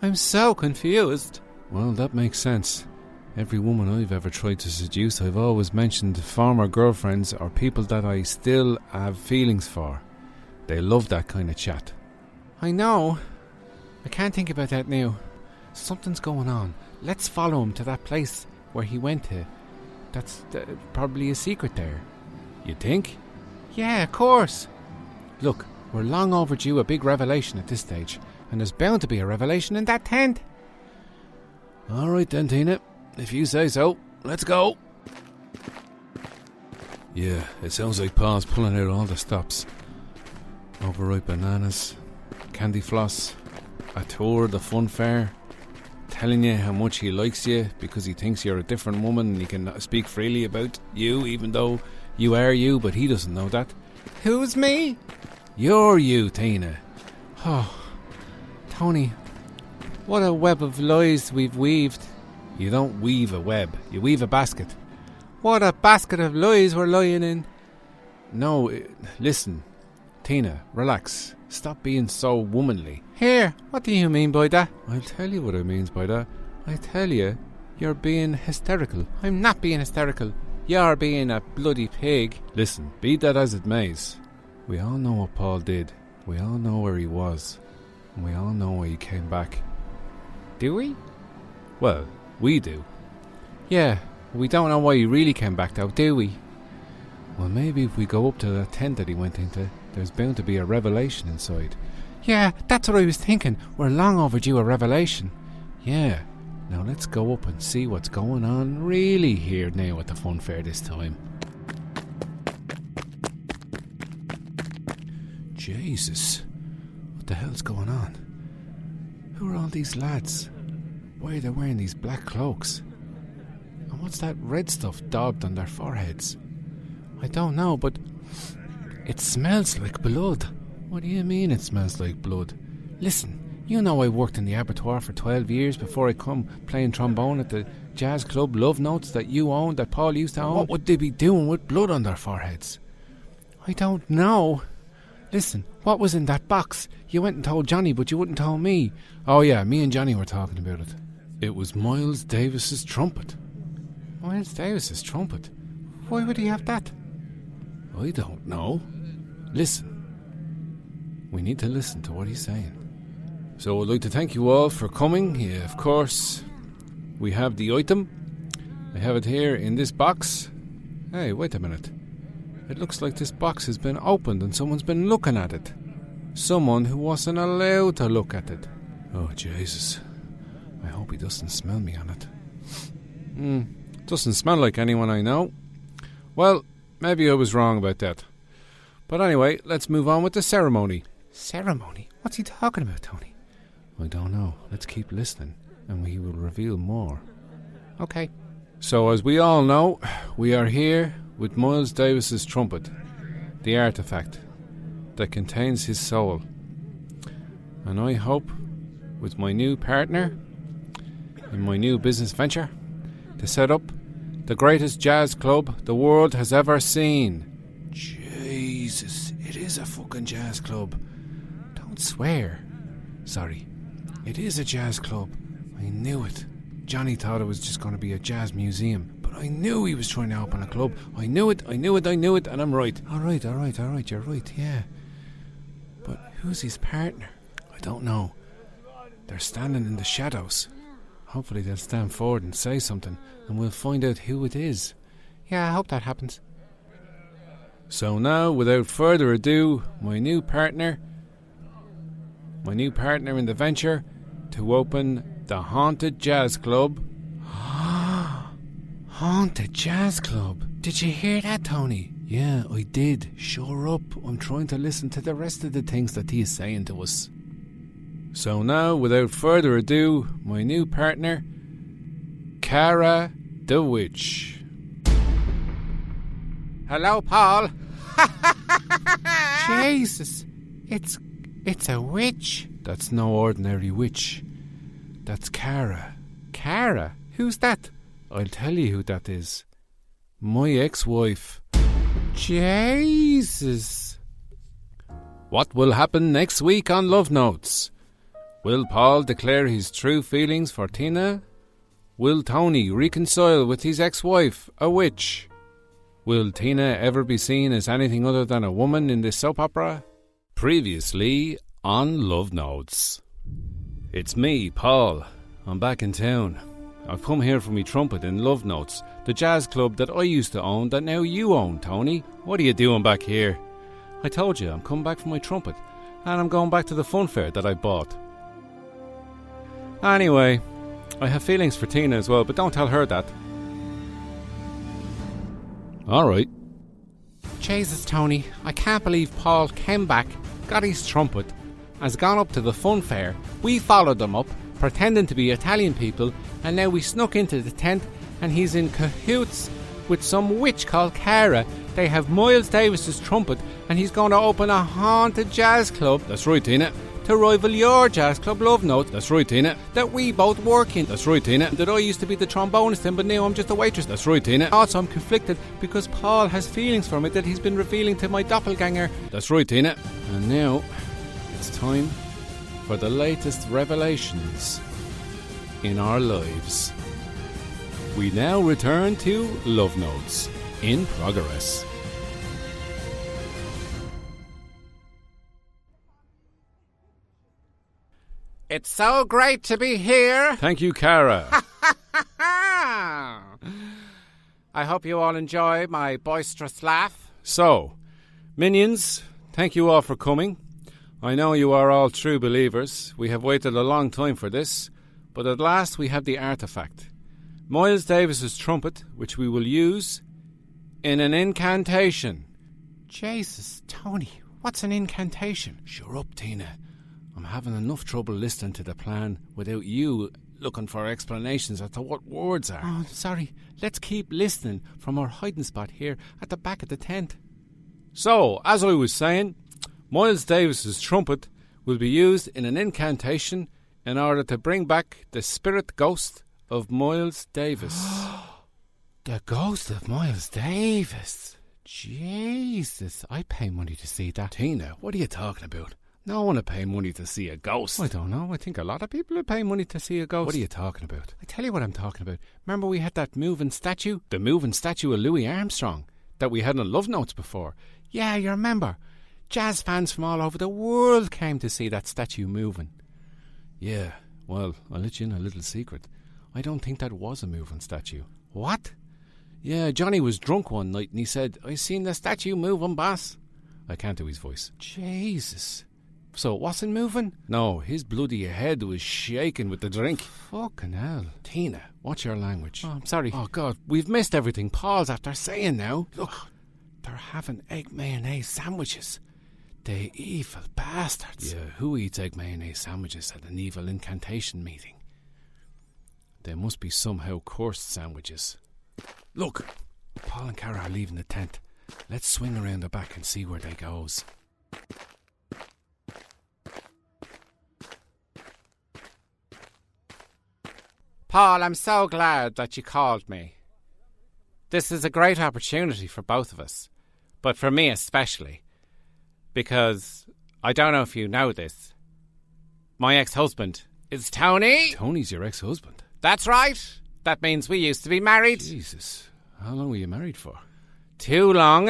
I'm so confused. Well, that makes sense. Every woman I've ever tried to seduce, I've always mentioned former girlfriends or people that I still have feelings for. They love that kind of chat. I know. I can't think about that now. Something's going on. Let's follow him to that place where he went to. That's probably a secret there. You think? Yeah, of course. Look, we're long overdue a big revelation at this stage, and there's bound to be a revelation in that tent. All right then, Tina. If you say so, let's go. Yeah, it sounds like Pa's pulling out all the stops. Overripe bananas, candy floss, a tour of the fun fair, telling you how much he likes you because he thinks you're a different woman and he can speak freely about you, even though you are you, but he doesn't know that. Who's me? You're you, Tina. Oh, Tony, what a web of lies we've weaved. You don't weave a web, you weave a basket. What a basket of lies we're lying in. No, listen, Tina, relax. Stop being so womanly. Here, what do you mean by that? I'll tell you what I mean by that. I tell you, you're being hysterical. I'm not being hysterical. You're being a bloody pig. Listen, be that as it may, we all know what Paul did. We all know where he was. And we all know why he came back. Do we? Well, we do. Yeah, we don't know why he really came back though, do we? Well, maybe if we go up to that tent that he went into, there's bound to be a revelation inside. Yeah, that's what I was thinking. We're long overdue a revelation. Yeah. Now let's go up and see what's going on really here now at the fun fair this time. Jesus. What the hell's going on? Who are all these lads? Why are they wearing these black cloaks? And what's that red stuff daubed on their foreheads? I don't know, but it smells like blood. What do you mean it smells like blood? Listen, you know I worked in the abattoir for 12 years before I come playing trombone at the jazz club Love Notes that you owned, that Paul used to own. What would they be doing with blood on their foreheads? I don't know. Listen, what was in that box? You went and told Johnny, but you wouldn't tell me. Oh yeah, me and Johnny were talking about it. It was Miles Davis's trumpet. Miles Davis's trumpet? Why would he have that? I don't know. Listen. We need to listen to what he's saying. So I'd like to thank you all for coming. Yeah, of course, we have the item. I have it here in this box. Hey, wait a minute. It looks like this box has been opened and someone's been looking at it. Someone who wasn't allowed to look at it. Oh, Jesus. I hope he doesn't smell me on it. Doesn't smell like anyone I know. Well, maybe I was wrong about that. But anyway, let's move on with the ceremony. Ceremony? What's he talking about, Tony? I don't know. Let's keep listening and we will reveal more. Okay. So as we all know, we are here with Miles Davis's trumpet, the artifact that contains his soul. And I hope, with my new partner in my new business venture, to set up the greatest jazz club the world has ever seen. Jesus, it is a fucking jazz club. Don't swear. Sorry. It is a jazz club. I knew it. Johnny thought it was just going to be a jazz museum, but I knew he was trying to open a club. I knew it, and I'm right. All right, you're right, yeah. But who's his partner? I don't know. They're standing in the shadows. Hopefully they'll stand forward and say something, and we'll find out who it is. Yeah, I hope that happens. So now, without further ado, my new partner in the venture to open the Haunted Jazz Club. Haunted Jazz Club? Did you hear that, Tony? Yeah, I did. Sure up. I'm trying to listen to the rest of the things that he is saying to us. So now, without further ado, my new partner, Cara the Witch. Hello, Paul. Jesus, it's a witch. That's no ordinary witch. That's Cara. Cara? Who's that? I'll tell you who that is. My ex-wife. Jesus. What will happen next week on Love Notes? Will Paul declare his true feelings for Tina? Will Tony reconcile with his ex-wife, a witch? Will Tina ever be seen as anything other than a woman in this soap opera? Previously on Love Notes. It's me, Paul. I'm back in town. I've come here for me trumpet in Love Notes, the jazz club that I used to own that now you own, Tony. What are you doing back here? I told you I'm coming back for my trumpet, and I'm going back to the fun fair that I bought. Anyway, I have feelings for Tina as well, but don't tell her that. Alright. Jesus, Tony, I can't believe Paul came back, got his trumpet, has gone up to the fun fair. We followed him up, pretending to be Italian people, and now we snuck into the tent and he's in cahoots with some witch called Cara. They have Miles Davis's trumpet and he's going to open a haunted jazz club. That's right, Tina. To rival your jazz club, Love Notes. That's right, Tina. That we both work in. That's right, Tina. That I used to be the trombonist in, but now I'm just a waitress. That's right, Tina. Also, I'm conflicted because Paul has feelings for me that he's been revealing to my doppelganger. That's right, Tina. And now, it's time for the latest revelations in our lives. We now return to Love Notes in progress. It's so great to be here. Thank you, Cara. I hope you all enjoy my boisterous laugh. So, minions, thank you all for coming. I know you are all true believers. We have waited a long time for this, but at last we have the artifact. Miles Davis's trumpet, which we will use in an incantation. Jesus, Tony, what's an incantation? Sure up, Tina. I'm having enough trouble listening to the plan without you looking for explanations as to what words are. Oh, sorry. Let's keep listening from our hiding spot here at the back of the tent. So, as I was saying, Miles Davis's trumpet will be used in an incantation in order to bring back the spirit ghost of Miles Davis. The ghost of Miles Davis. Jesus, I pay money to see that. Tina, what are you talking about? No one would pay money to see a ghost. I don't know. I think a lot of people would pay money to see a ghost. What are you talking about? I tell you what I'm talking about. Remember we had that moving statue? The moving statue of Louis Armstrong that we had on Love Notes before. Yeah, you remember. Jazz fans from all over the world came to see that statue moving. Yeah, well, I'll let you in a little secret. I don't think that was a moving statue. What? Yeah, Johnny was drunk one night and he said, "I seen the statue moving, boss." I can't do his voice. Jesus. So it wasn't moving? No, his bloody head was shaking with the drink. Fucking hell. Tina, what's your language? Oh, I'm sorry. Oh, God, we've missed everything Paul's after saying now. Look, they're having egg mayonnaise sandwiches. The evil bastards. Yeah, who eats egg mayonnaise sandwiches at an evil incantation meeting? They must be somehow cursed sandwiches. Look, Paul and Cara are leaving the tent. Let's swing around the back and see where they goes. Paul, I'm so glad that you called me. This is a great opportunity for both of us, but for me especially, because I don't know if you know this. My ex-husband is Tony. Tony's your ex-husband? That's right. That means we used to be married. Jesus, how long were you married for? Too long.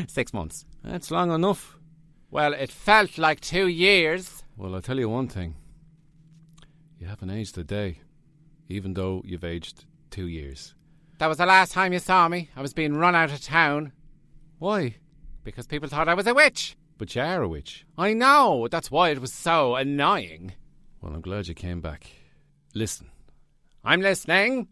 6 months. That's long enough. Well, it felt like 2 years. Well, I'll tell you one thing. You haven't aged a day, even though you've aged 2 years. That was the last time you saw me. I was being run out of town. Why? Because people thought I was a witch. But you are a witch. I know. That's why it was so annoying. Well, I'm glad you came back. Listen. I'm listening.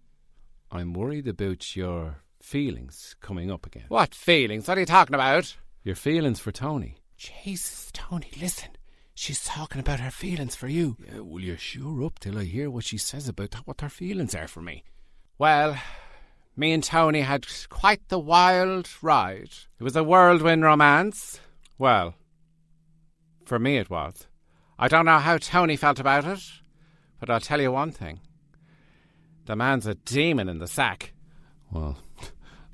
I'm worried about your feelings coming up again. What feelings? What are you talking about? Your feelings for Tony. Jesus, Tony, listen. She's talking about her feelings for you. Yeah, well, you're sure up till I hear what she says about what her feelings are for me. Well, me and Tony had quite the wild ride. It was a whirlwind romance. Well, for me it was. I don't know how Tony felt about it, but I'll tell you one thing. The man's a demon in the sack. Well,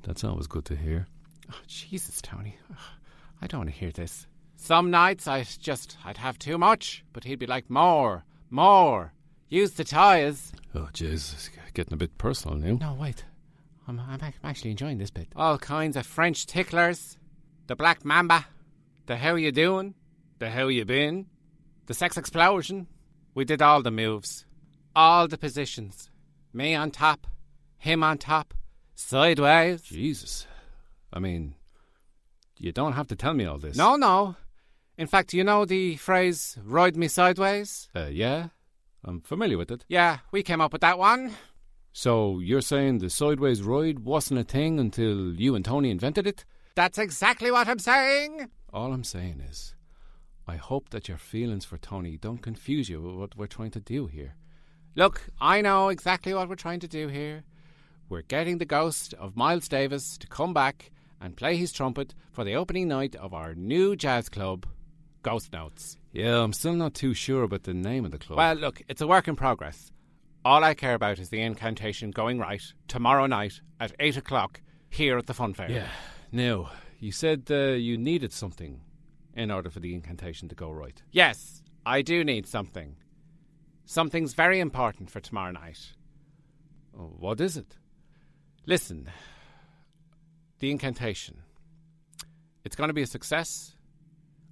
that's always good to hear. Oh, Jesus, Tony. I don't want to hear this. Some nights I'd have too much, but he'd be like, more. Use the toys. Oh, Jesus, getting a bit personal now. No, wait. I'm actually enjoying this bit. All kinds of French ticklers. The black mamba. The how you doing. The how you been. The sex explosion. We did all the moves. All the positions. Me on top. Him on top. Sideways. Jesus. I mean, you don't have to tell me all this. No. In fact, you know the phrase, ride me sideways? Yeah, I'm familiar with it. Yeah, we came up with that one. So you're saying the sideways ride wasn't a thing until you and Tony invented it? That's exactly what I'm saying. All I'm saying is, I hope that your feelings for Tony don't confuse you with what we're trying to do here. Look, I know exactly what we're trying to do here. We're getting the ghost of Miles Davis to come back and play his trumpet for the opening night of our new jazz club, Ghost Notes. Yeah, I'm still not too sure about the name of the club. Well, look, it's a work in progress. All I care about is the incantation going right tomorrow night at 8 o'clock here at the fun fair. Yeah. Now, you said you needed something in order for the incantation to go right. Yes, I do need something. Something's very important for tomorrow night. Oh, what is it? Listen, the incantation. It's going to be a success.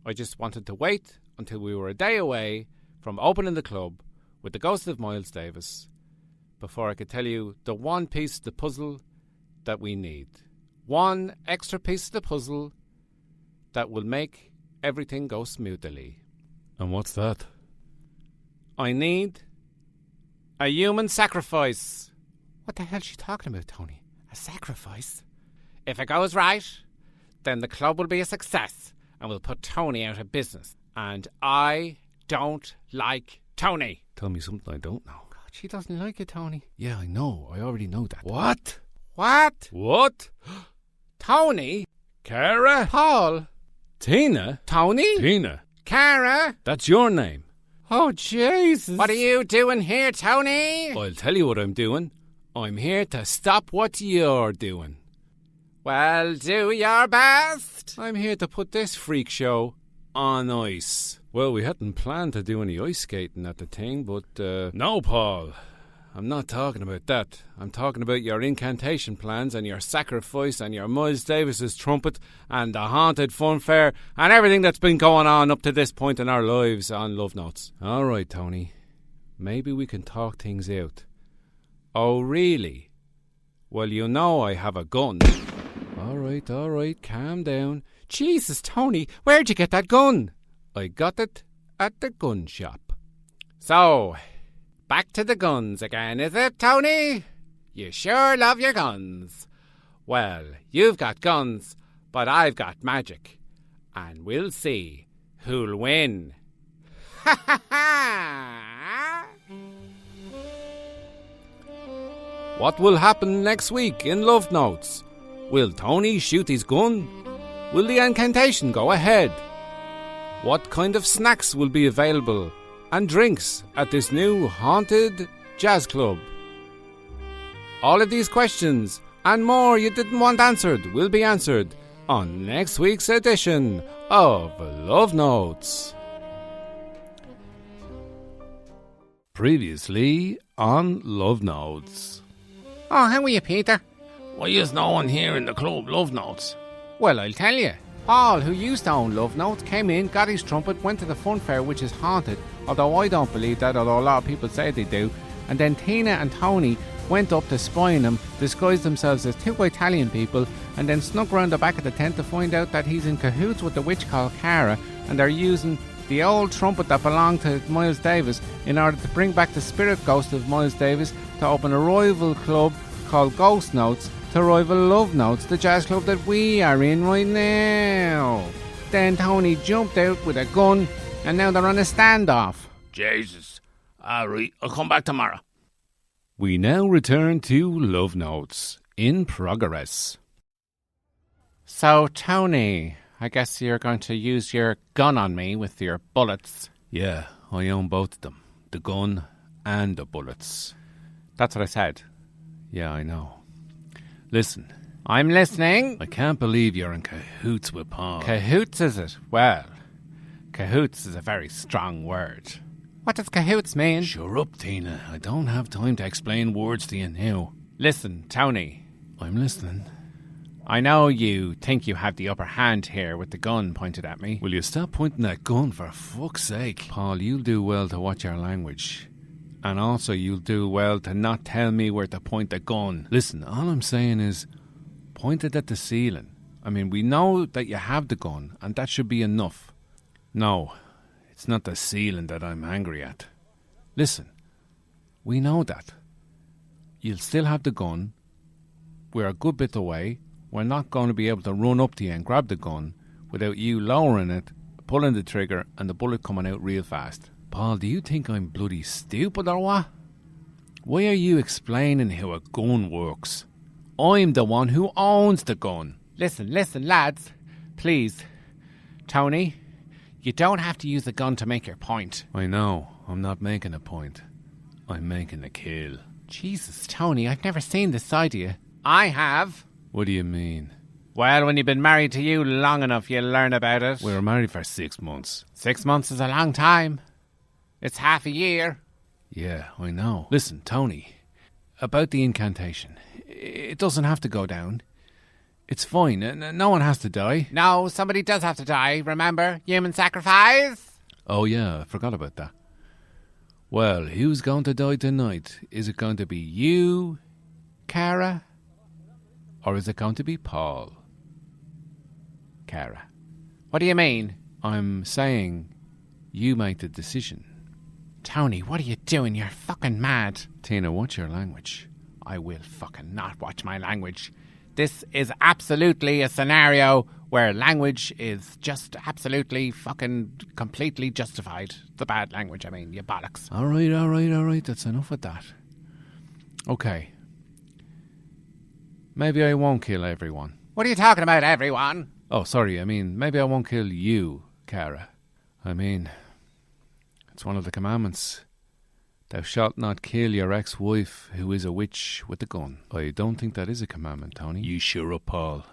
I just wanted to wait until we were a day away from opening the club with the ghost of Miles Davis before I could tell you the one piece of the puzzle that we need. One extra piece of the puzzle that will make everything go smoothly. And what's that? I need a human sacrifice. What the hell's she talking about, Tony? A sacrifice? If it goes right, then the club will be a success and we'll put Tony out of business. And I don't like Tony. Tell me something I don't know. God, she doesn't like you, Tony. Yeah, I know. I already know that. What? What? What? Tony? Cara? Paul? Tina? Tony? Tina? Cara? That's your name. Oh, Jesus. What are you doing here, Tony? I'll tell you what I'm doing. I'm here to stop what you're doing. Well, do your best. I'm here to put this freak show on ice. Well, we hadn't planned to do any ice skating at the thing, but no, Paul. I'm not talking about that. I'm talking about your incantation plans and your sacrifice and your Miles Davis's trumpet and the haunted fun fair and everything that's been going on up to this point in our lives on Love Notes. All right, Tony. Maybe we can talk things out. Oh, really? Well, you know I have a gun. All right, calm down. Jesus, Tony, where'd you get that gun? I got it at the gun shop. So, back to the guns again, is it, Tony? You sure love your guns. Well, you've got guns, but I've got magic. And we'll see who'll win. Ha ha ha! What will happen next week in Love Notes? Will Tony shoot his gun? Will the incantation go ahead? What kind of snacks will be available and drinks at this new haunted jazz club? All of these questions and more you didn't want answered will be answered on next week's edition of Love Notes. Previously on Love Notes. Oh, how are you, Peter? Why is no one here in the club Love Notes? Well, I'll tell you. Paul, who used to own Love Notes, came in, got his trumpet, went to the fun fair, which is haunted, although I don't believe that, although a lot of people say they do. And then Tina and Tony went up to spy on him, disguised themselves as two Italian people, and then snuck round the back of the tent to find out that he's in cahoots with the witch called Cara, and they're using the old trumpet that belonged to Miles Davis in order to bring back the spirit ghost of Miles Davis to open a rival club called Ghost Notes to rival Love Notes, the jazz club that we are in right now. Then Tony jumped out with a gun and now they're on a standoff. Jesus. Alright, I'll come back tomorrow. We now return to Love Notes in progress. So, Tony, I guess you're going to use your gun on me with your bullets. Yeah, I own both of them. The gun and the bullets. That's what I said. Yeah, I know. Listen. I'm listening. I can't believe you're in cahoots with Paul. Cahoots, is it? Well, cahoots is a very strong word. What does cahoots mean? Shut up, Tina. I don't have time to explain words to you now. Listen, Tony. I'm listening. I know you think you have the upper hand here with the gun pointed at me. Will you stop pointing that gun for fuck's sake? Paul, you'll do well to watch your language. And also you'll do well to not tell me where to point the gun. Listen, all I'm saying is point it at the ceiling. I mean, we know that you have the gun and that should be enough. No, it's not the ceiling that I'm angry at. Listen, we know that. You'll still have the gun. We're a good bit away. We're not going to be able to run up to you and grab the gun without you lowering it, pulling the trigger and the bullet coming out real fast. Paul, do you think I'm bloody stupid or what? Why are you explaining how a gun works? I'm the one who owns the gun. Listen, lads. Please. Tony, you don't have to use the gun to make your point. I know. I'm not making a point. I'm making a kill. Jesus, Tony, I've never seen this side of you. I have. What do you mean? Well, when you've been married to you long enough, you'll learn about it. We were married for 6 months. 6 months is a long time. It's half a year. Yeah, I know. Listen, Tony, about the incantation. It doesn't have to go down. It's fine. No one has to die. No, somebody does have to die. Remember? Human sacrifice? Oh, yeah, I forgot about that. Well, who's going to die tonight? Is it going to be you, Cara? Or is it going to be Paul? Cara. What do you mean? I'm saying you make the decision. Tony, what are you doing? You're fucking mad. Tina, what's your language? I will fucking not watch my language. This is absolutely a scenario where language is just absolutely fucking completely justified. The bad language, I mean, you bollocks. All right. That's enough of that. Okay. Maybe I won't kill everyone. What are you talking about, everyone? Oh, sorry. I mean, maybe I won't kill you, Cara. I mean, it's one of the commandments. Thou shalt not kill your ex-wife who is a witch with a gun. I don't think that is a commandment, Tony. You sure up, Paul.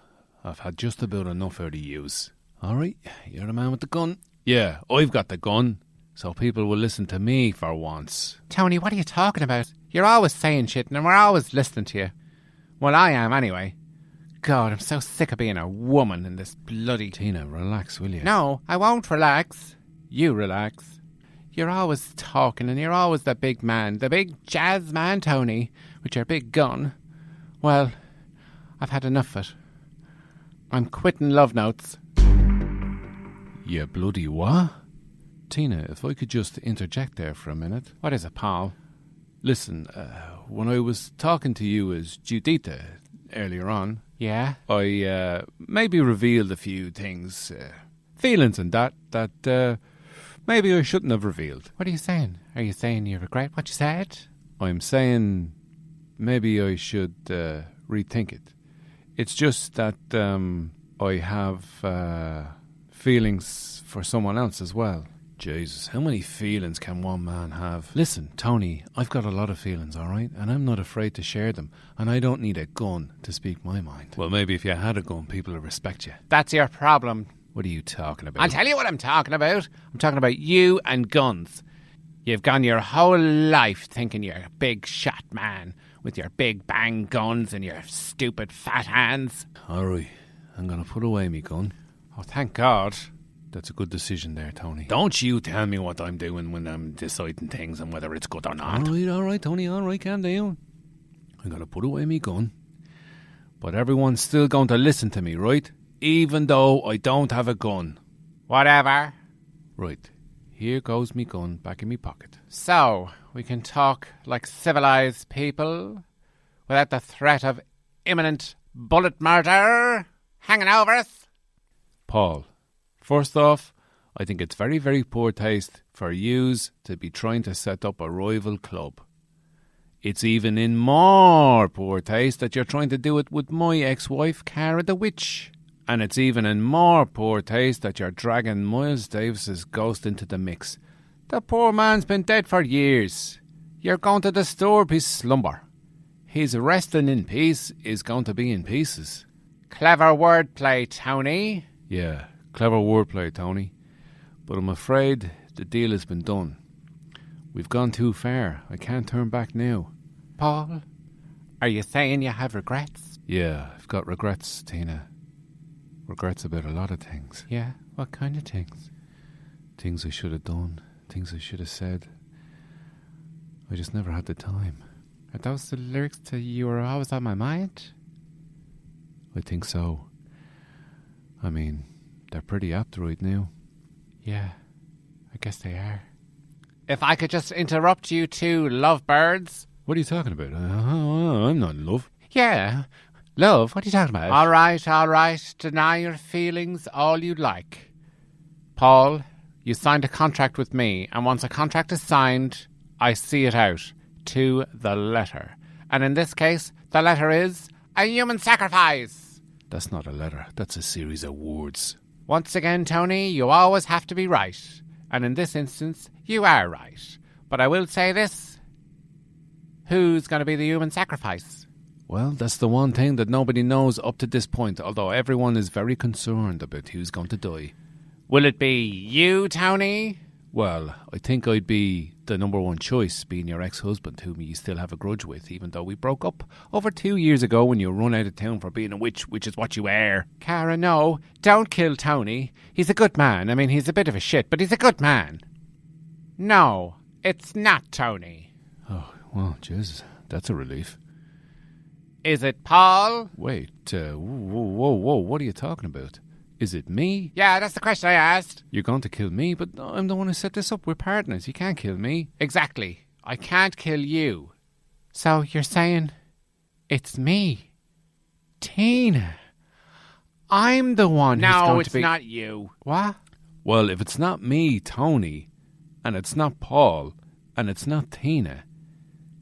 I've had just about enough out of yous. All right, you're the man with the gun. Yeah, I've got the gun, so people will listen to me for once. Tony, what are you talking about? You're always saying shit and we're always listening to you. Well, I am anyway. God, I'm so sick of being a woman in this bloody... Tina, relax, will you? No, I won't relax. You relax. You're always talking and you're always the big man, the big jazz man, Tony, with your big gun. Well, I've had enough of it. I'm quitting Love Notes. You bloody what? Tina, if I could just interject there for a minute. What is it, Paul? Listen, when I was talking to you as Juditha earlier on... Yeah? I maybe revealed a few things, feelings and that maybe I shouldn't have revealed. What are you saying? Are you saying you regret what you said? I'm saying maybe I should rethink it. It's just that I have feelings for someone else as well. Jesus, how many feelings can one man have? Listen, Tony, I've got a lot of feelings, all right? And I'm not afraid to share them. And I don't need a gun to speak my mind. Well, maybe if you had a gun, people would respect you. That's your problem. What are you talking about? I'll tell you what I'm talking about. I'm talking about you and guns. You've gone your whole life thinking you're a big shot man with your big bang guns and your stupid fat hands. All right, I'm going to put away me gun. Oh, thank God. That's a good decision there, Tony. Don't you tell me what I'm doing when I'm deciding things and whether it's good or not. All right, Tony, all right, calm down. I'm going to put away me gun. But everyone's still going to listen to me, right? Even though I don't have a gun. Whatever. Right, here goes me gun back in me pocket. So, we can talk like civilized people without the threat of imminent bullet murder hanging over us? Paul. First off, I think it's very, very poor taste for yous to be trying to set up a rival club. It's even in more poor taste that you're trying to do it with my ex-wife, Cara the Witch. And it's even in more poor taste that you're dragging Miles Davis's ghost into the mix. The poor man's been dead for years. You're going to disturb his slumber. His resting in peace is going to be in pieces. Clever wordplay, Tony. Yeah. Clever wordplay, Tony. But I'm afraid the deal has been done. We've gone too far. I can't turn back now. Paul, are you saying you have regrets? Yeah, I've got regrets, Tina. Regrets about a lot of things. Yeah? What kind of things? Things I should have done. Things I should have said. I just never had the time. Are those the lyrics to You Were Always on My Mind? I think so. I mean... they're pretty apt right now. Yeah, I guess they are. If I could just interrupt you two lovebirds. What are you talking about? I'm not in love. Yeah, love? What are you talking about? All right. Deny your feelings all you like. Paul, you signed a contract with me, and once a contract is signed, I see it out to the letter. And in this case, the letter is a human sacrifice. That's not a letter. That's a series of words. Once again, Tony, you always have to be right. And in this instance, you are right. But I will say this. Who's going to be the human sacrifice? Well, that's the one thing that nobody knows up to this point, although everyone is very concerned about who's going to die. Will it be you, Tony? Well, I think I'd be the number one choice, being your ex-husband, whom you still have a grudge with, even though we broke up over 2 years ago when you run out of town for being a witch, which is what you are. Cara, no, don't kill Tony. He's a good man. I mean, he's a bit of a shit, but he's a good man. No, it's not Tony. Oh, well, Jesus, that's a relief. Is it Paul? Wait, whoa, what are you talking about? Is it me? Yeah, that's the question I asked. You're going to kill me, but I'm the one who set this up. We're partners. You can't kill me. Exactly. I can't kill you. So you're saying it's me, Tina. I'm the one who's going to be... No, it's not you. What? Well, if it's not me, Tony, and it's not Paul, and it's not Tina,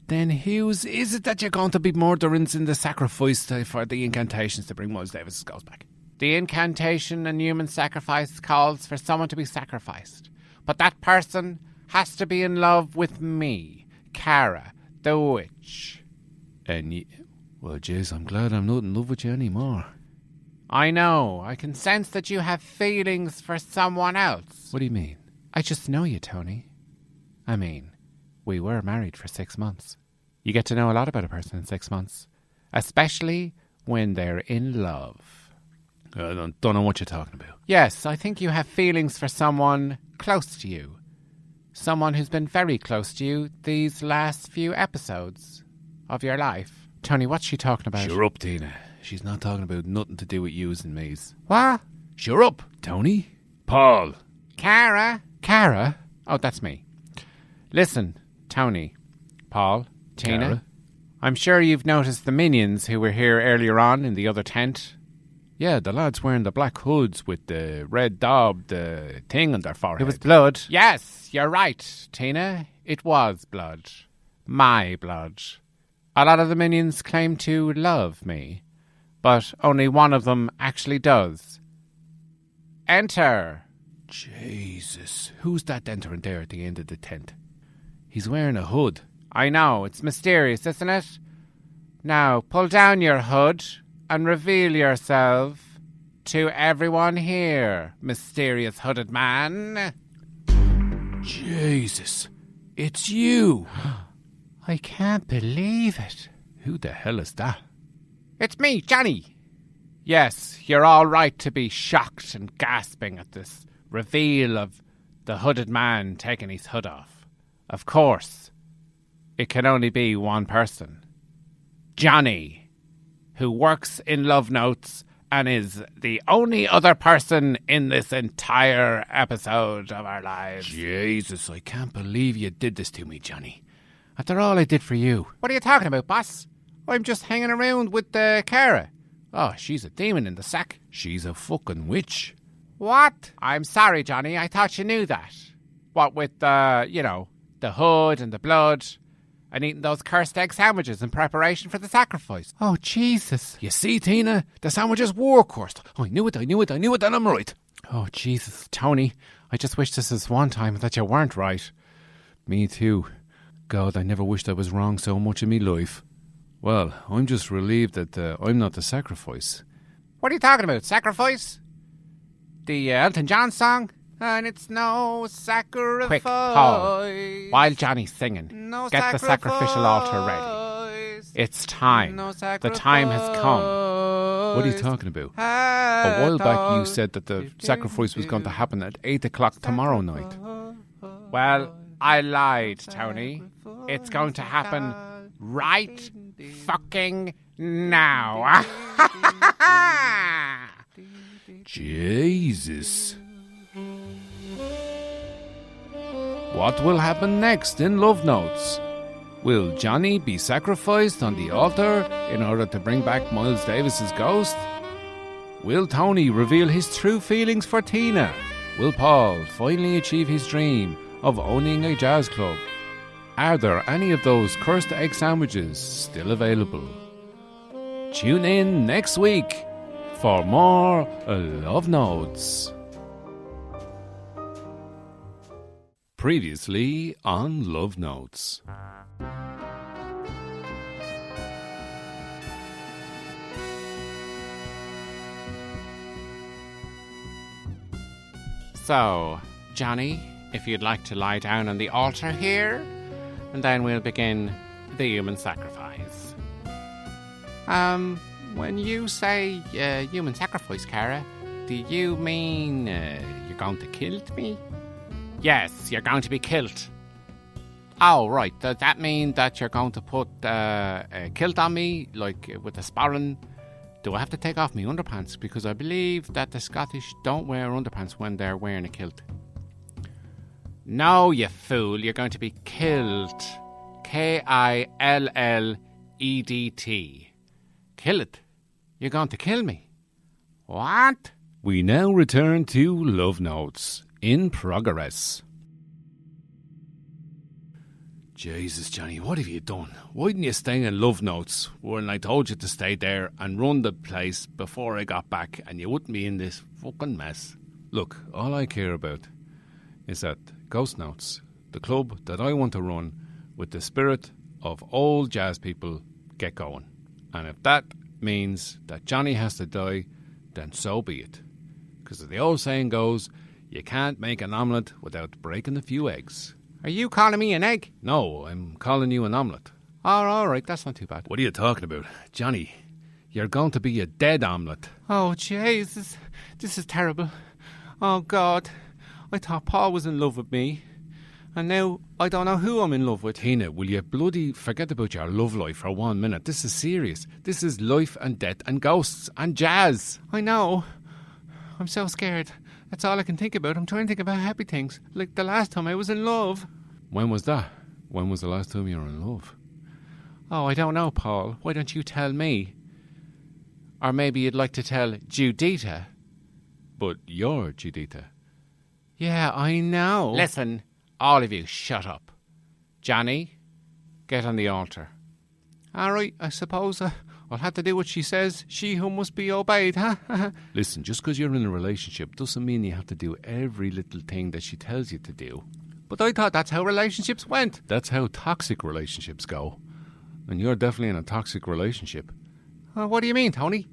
then whose is it that you're going to be murdering in the sacrifice for the incantations to bring Miles Davis's ghost back? The incantation and human sacrifice calls for someone to be sacrificed. But that person has to be in love with me, Cara, the witch. And well, jeez, I'm glad I'm not in love with you anymore. I know. I can sense that you have feelings for someone else. What do you mean? I just know you, Tony. I mean, we were married for 6 months. You get to know a lot about a person in 6 months, especially when they're in love. I don't know what you're talking about. Yes, I think you have feelings for someone close to you. Someone who's been very close to you these last few episodes of your life. Tony, what's she talking about? Sure up, Tina. She's not talking about nothing to do with yous and me's. What? Sure up, Tony. Paul. Cara? Cara? Oh, that's me. Listen, Tony, Paul, Tina. Cara? I'm sure you've noticed the minions who were here earlier on in the other tent. Yeah, the lads wearing the black hoods with the red daub, the thing on their forehead. It was blood. Yes, you're right, Tina. It was blood. My blood. A lot of the minions claim to love me, but only one of them actually does. Enter. Jesus, who's that entering there at the end of the tent? He's wearing a hood. I know, it's mysterious, isn't it? Now, pull down your hood and reveal yourself to everyone here, mysterious hooded man. Jesus, it's you. I can't believe it. Who the hell is that? It's me, Johnny. Yes, you're all right to be shocked and gasping at this reveal of the hooded man taking his hood off. Of course, it can only be one person. Johnny, who works in Love Notes and is the only other person in this entire episode of our lives. Jesus, I can't believe you did this to me, Johnny. After all I did for you. What are you talking about, boss? I'm just hanging around with Cara. Oh, she's a demon in the sack. She's a fucking witch. What? I'm sorry, Johnny. I thought you knew that. What with the hood and the blood and eating those cursed egg sandwiches in preparation for the sacrifice. Oh, Jesus. You see, Tina? The sandwiches were cursed. I knew it, and I'm right. Oh, Jesus. Tony, I just wish this was one time that you weren't right. Me too. God, I never wished I was wrong so much in me life. Well, I'm just relieved that I'm not the sacrifice. What are you talking about? Sacrifice? The Elton John song? And it's no sacrifice. Quick, Paul. While Johnny's singing, get the sacrificial altar ready. It's time. The time has come. What are you talking about? A while back you said that the sacrifice was going to happen at 8 o'clock tomorrow night. Well, I lied, Tony. It's going to happen right fucking now. Jesus. What will happen next in Love Notes? Will Johnny be sacrificed on the altar in order to bring back Miles Davis's ghost? Will Tony reveal his true feelings for Tina? will Paul finally achieve his dream of owning a jazz club? Are there any of those cursed egg sandwiches still available? Tune in next week for more Love Notes. Previously on Love Notes. So, Johnny, if you'd like to lie down on the altar here, and then we'll begin the human sacrifice. When you say human sacrifice, Cara, do you mean you're going to kill me? Yes, you're going to be killed. Oh, right. Does that mean that you're going to put a kilt on me, like with a sporran? Do I have to take off my underpants? Because I believe that the Scottish don't wear underpants when they're wearing a kilt. No, you fool. You're going to be killed. K-I-L-L-E-D-T. Kill it. You're going to kill me. What? We now return to Love Notes in progress. Jesus, Johnny, what have you done? Why didn't you stay in Love Notes when I told you to stay there and run the place before I got back and you wouldn't be in this fucking mess? Look, all I care about is that Ghost Notes, the club that I want to run with the spirit of old jazz people, get going. And if that means that Johnny has to die, then so be it. Because as the old saying goes, you can't make an omelette without breaking a few eggs. Are you calling me an egg? No, I'm calling you an omelette. Oh, all right, that's not too bad. What are you talking about? Johnny, you're going to be a dead omelette. Oh, Jesus, this is terrible. Oh, God, I thought Paul was in love with me. And now I don't know who I'm in love with. Tina, will you bloody forget about your love life for 1 minute? This is serious. This is life and death and ghosts and jazz. I know. I'm so scared. That's all I can think about. I'm trying to think about happy things. Like the last time I was in love. When was that? When was the last time you were in love? Oh, I don't know, Paul. Why don't you tell me? Or maybe you'd like to tell Judita. But you're Judita. Yeah, I know. Listen, all of you, shut up. Johnny, get on the altar. All right, I suppose I'll have to do what she says. She who must be obeyed, huh? Listen, just because you're in a relationship doesn't mean you have to do every little thing that she tells you to do. But I thought that's how relationships went. That's how toxic relationships go. And you're definitely in a toxic relationship. What do you mean, Tony?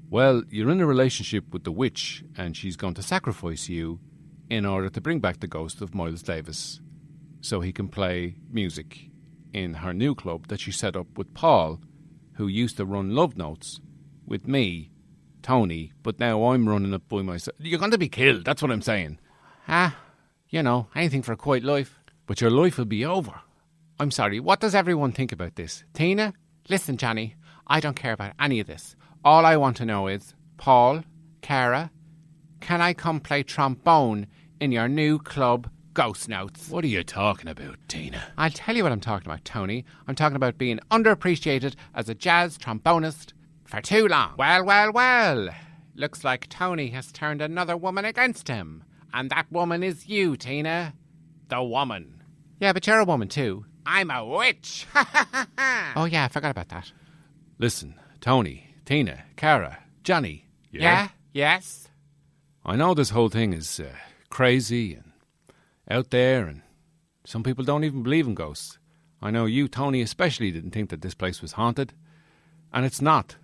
Well, you're in a relationship with the witch, and she's going to sacrifice you in order to bring back the ghost of Miles Davis so he can play music in her new club that she set up with Paul, who used to run Love Notes with me, Tony, but now I'm running it by myself. You're going to be killed, that's what I'm saying. You know, anything for a quiet life. But your life will be over. I'm sorry, what does everyone think about this? Tina? Listen, Johnny, I don't care about any of this. All I want to know is, Paul, Cara, can I come play trombone in your new club, Ghost Notes? What are you talking about, Tina? I'll tell you what I'm talking about, Tony. I'm talking about being underappreciated as a jazz trombonist for too long. Well. Looks like Tony has turned another woman against him. And that woman is you, Tina. The woman. Yeah, but you're a woman too. I'm a witch. Oh, yeah, I forgot about that. Listen, Tony, Tina, Cara, Johnny. Yeah? Yes? I know this whole thing is crazy and out there, and some people don't even believe in ghosts. I know you, Tony, especially didn't think that this place was haunted. And it's not.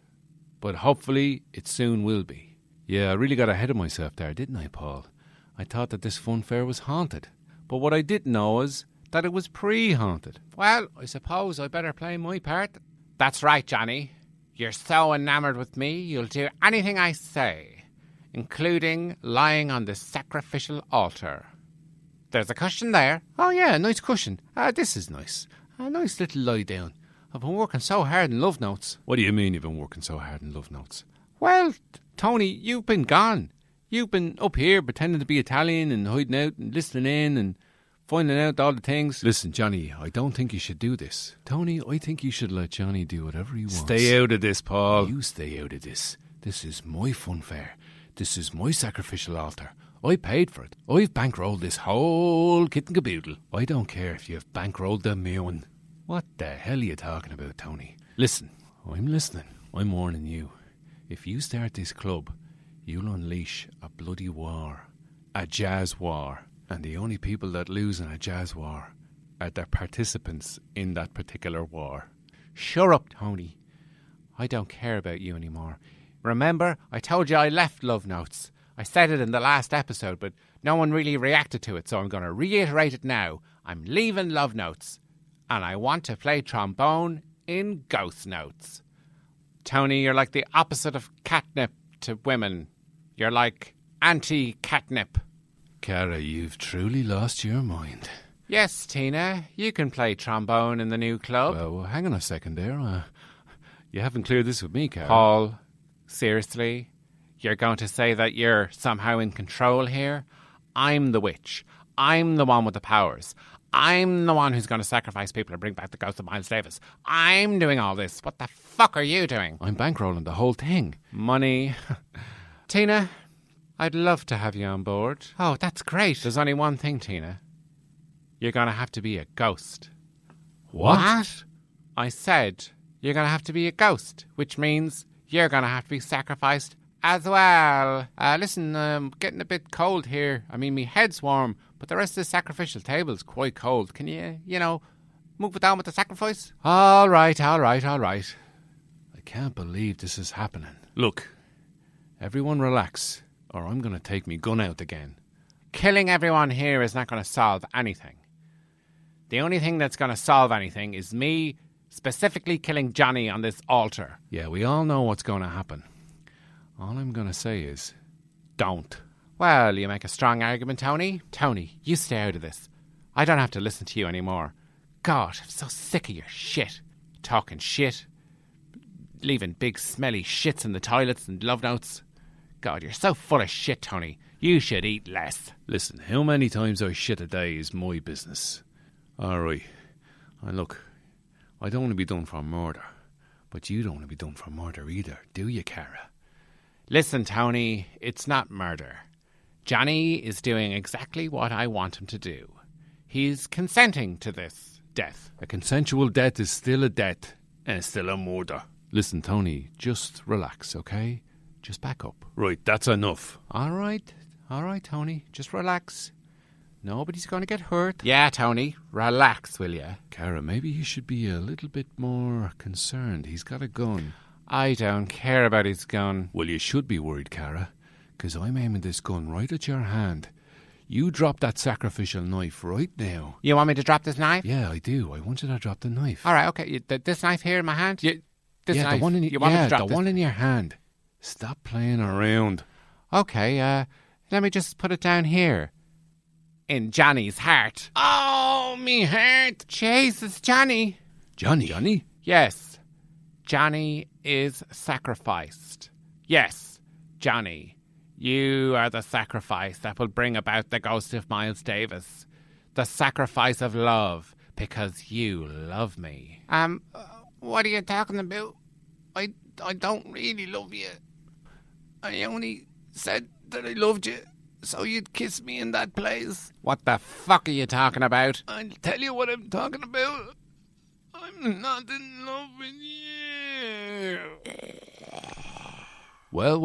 But hopefully it soon will be. Yeah, I really got ahead of myself there, didn't I, Paul? I thought that this fun fair was haunted. But what I didn't know was that it was pre-haunted. Well, I suppose I better play my part. That's right, Johnny. You're so enamoured with me, you'll do anything I say, including lying on the sacrificial altar. There's a cushion there. Oh, yeah, a nice cushion. This is nice. A nice little lie down. I've been working so hard in Love Notes. What do you mean you've been working so hard in Love Notes? Well, Tony, you've been gone. You've been up here pretending to be Italian and hiding out and listening in and finding out all the things. Listen, Johnny, I don't think you should do this. Tony, I think you should let Johnny do whatever he wants. Stay out of this, Paul. You stay out of this. This is my fun fair. This is my sacrificial altar. I paid for it. I've bankrolled this whole kit and caboodle. I don't care if you've bankrolled the moon. What the hell are you talking about, Tony? Listen, I'm listening. I'm warning you. If you start this club, you'll unleash a bloody war. A jazz war. And the only people that lose in a jazz war are the participants in that particular war. Shut up, Tony. I don't care about you anymore. Remember, I told you I left Love Notes. I said it in the last episode, but no one really reacted to it, so I'm going to reiterate it now. I'm leaving Love Notes, and I want to play trombone in Ghost Notes. Tony, you're like the opposite of catnip to women. You're like anti-catnip. Cara, you've truly lost your mind. Yes, Tina, you can play trombone in the new club. Well, hang on a second there. You haven't cleared this with me, Cara. Paul, seriously? You're going to say that you're somehow in control here? I'm the witch. I'm the one with the powers. I'm the one who's going to sacrifice people and bring back the ghost of Miles Davis. I'm doing all this. What the fuck are you doing? I'm bankrolling the whole thing. Money. Tina, I'd love to have you on board. Oh, that's great. There's only one thing, Tina. You're going to have to be a ghost. What? I said you're going to have to be a ghost, which means you're going to have to be sacrificed as well. Listen, I'm getting a bit cold here. I mean, my head's warm, but the rest of the sacrificial table's quite cold. Can you, move it down with the sacrifice? All right. I can't believe this is happening. Look, everyone relax, or I'm going to take me gun out again. Killing everyone here is not going to solve anything. The only thing that's going to solve anything is me specifically killing Johnny on this altar. Yeah, we all know what's going to happen. All I'm going to say is, don't. Well, you make a strong argument, Tony. Tony, you stay out of this. I don't have to listen to you anymore. God, I'm so sick of your shit. Talking shit. Leaving big smelly shits in the toilets and love notes. God, you're so full of shit, Tony. You should eat less. Listen, how many times I shit a day is my business. All right. And look, I don't want to be done for murder. But you don't want to be done for murder either, do you, Cara? Listen, Tony, it's not murder. Johnny is doing exactly what I want him to do. He's consenting to this death. A consensual death is still a death, and it's still a murder. Listen, Tony, just relax, okay? Just back up. Right, that's enough. All right, Tony, just relax. Nobody's going to get hurt. Yeah, Tony, relax, will you? Cara, maybe you should be a little bit more concerned. He's got a gun. I don't care about his gun. Well, you should be worried, Cara, because I'm aiming this gun right at your hand. You drop that sacrificial knife right now. You want me to drop this knife? Yeah, I do. I want you to drop the knife. All right, okay. This knife here in my hand? This knife. The one in, you want me to drop the one in your hand. Stop playing around. Okay, let me just put it down here. In Johnny's heart. Oh, me heart. Jesus, Johnny. Johnny? Yes. Johnny is sacrificed. Yes, Johnny. You are the sacrifice that will bring about the ghost of Miles Davis. The sacrifice of love, because you love me. What are you talking about? I don't really love you. I only said that I loved you, so you'd kiss me in that place. What the fuck are you talking about? I'll tell you what I'm talking about. I'm not in love with you. Well,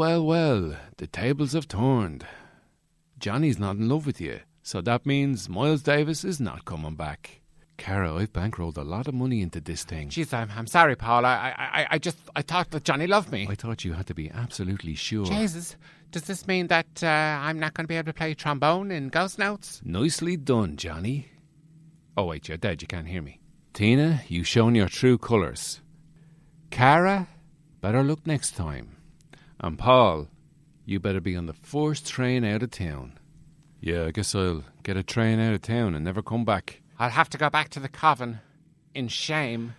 the tables have turned. Johnny's not in love with you, so that means Miles Davis is not coming back. Cara, I've bankrolled a lot of money into this thing. Jeez, I'm sorry, Paul. I thought that Johnny loved me. I thought you had to be absolutely sure. Jesus, does this mean that I'm not going to be able to play trombone in Ghost Notes? Nicely done, Johnny. Oh, wait, you're dead. You can't hear me. Tina, you've shown your true colours. Cara, better look next time. And Paul, you better be on the first train out of town. Yeah, I guess I'll get a train out of town and never come back. I'll have to go back to the coven in shame.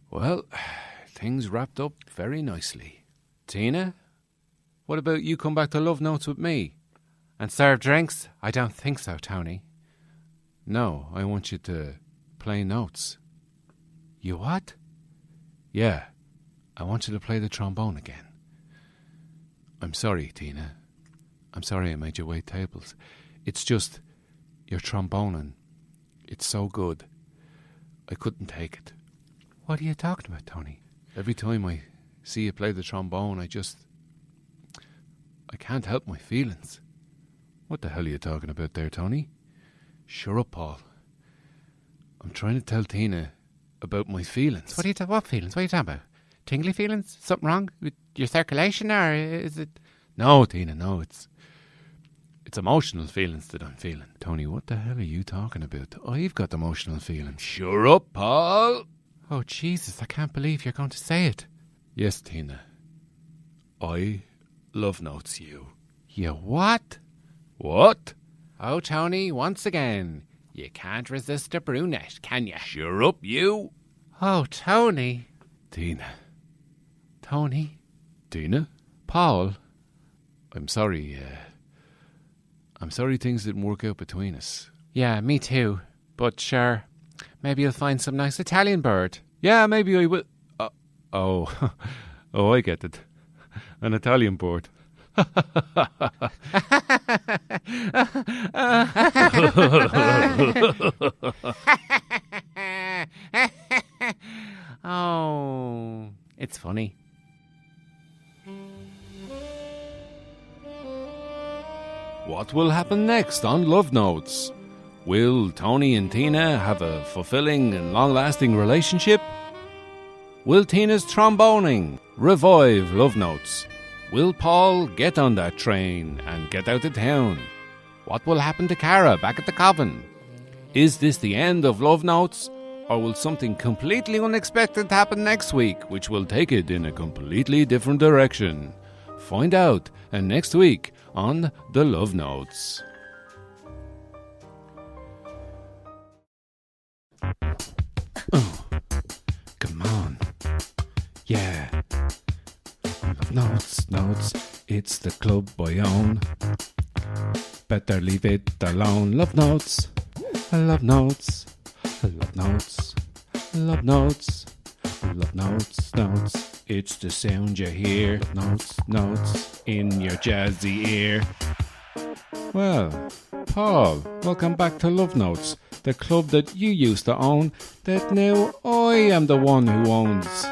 Well, things wrapped up very nicely. Tina, what about you come back to Love Notes with me? And serve drinks? I don't think so, Tony. No, I want you to play notes. You what? Yeah, I want you to play the trombone again. I'm sorry, Tina. I'm sorry I made you wait tables. It's just your tromboning. It's so good. I couldn't take it. What are you talking about, Tony? Every time I see you play the trombone, I can't help my feelings. What the hell are you talking about there, Tony? Shut up, Paul. I'm trying to tell Tina about my feelings. What feelings? What are you talking about? Tingly feelings? Something wrong with your circulation, or is it... No, Tina, no. It's emotional feelings that I'm feeling. Tony, what the hell are you talking about? I've got emotional feelings. Shut up, Paul. Oh, Jesus, I can't believe you're going to say it. Yes, Tina. I love notes you. You what? What? Oh, Tony, once again, you can't resist a brunette, can you? Shut up, you. Oh, Tony. Tina. Tony. Tina? Paul. I'm sorry, things didn't work out between us. Yeah, me too. But sure, maybe you'll find some nice Italian bird. Yeah, maybe I will. Oh, I get it. An Italian bird. Oh, it's funny. What will happen next on Love Notes? Will Tony and Tina have a fulfilling and long-lasting relationship? Will Tina's tromboning revive Love Notes? Will Paul get on that train and get out of town? What will happen to Cara back at the coven? Is this the end of Love Notes? Or will something completely unexpected happen next week, which will take it in a completely different direction? Find out next week on the Love Notes. Oh, come on. Yeah. Love Notes, it's the club I own. Better leave it alone. Love Notes, Love Notes, Love Notes, Love Notes, Love Notes. It's the sound you hear. Notes in your jazzy ear. Well, Paul, welcome back to Love Notes, the club that you used to own, that now I am the one who owns.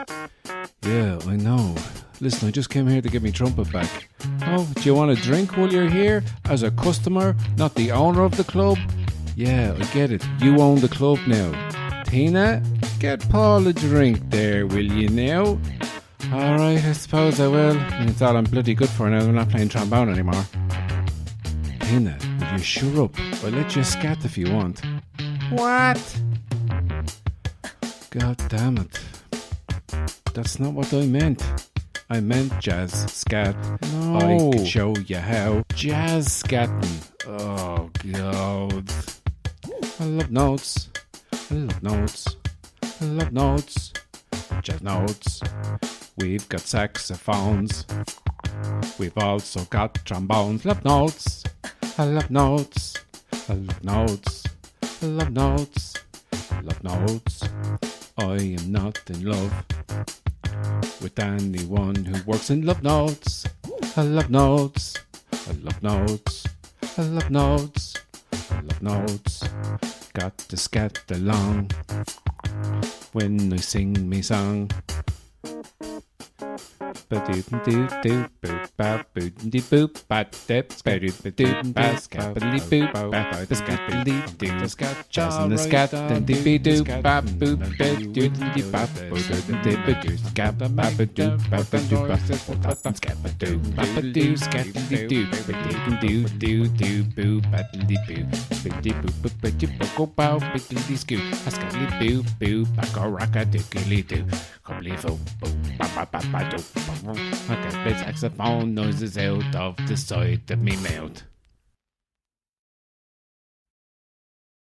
Yeah, I know. Listen, I just came here to get my trumpet back. Oh, do you want a drink while you're here? As a customer, not the owner of the club? Yeah, I get it. You own the club now. Tina, get Paul a drink there, will you now? Alright, I suppose I will. It's all I'm bloody good for now. I'm not playing trombone anymore. Tina, will you shut up? I'll let you scat if you want. What? God damn it. That's not what I meant. I meant jazz scat. No. I could show you how. Jazz scatting. Oh, God. I love notes. I love notes. I love notes. Jazz notes. We've got saxophones. We've also got trombones. Love notes. I love notes. I love notes. I love notes. I love notes. I am not in love with anyone who works in Love Notes. I love notes. I love notes. I love notes. I love notes. Got to scat along when I sing me song. I get big saxophone noises out of the side of me mouth.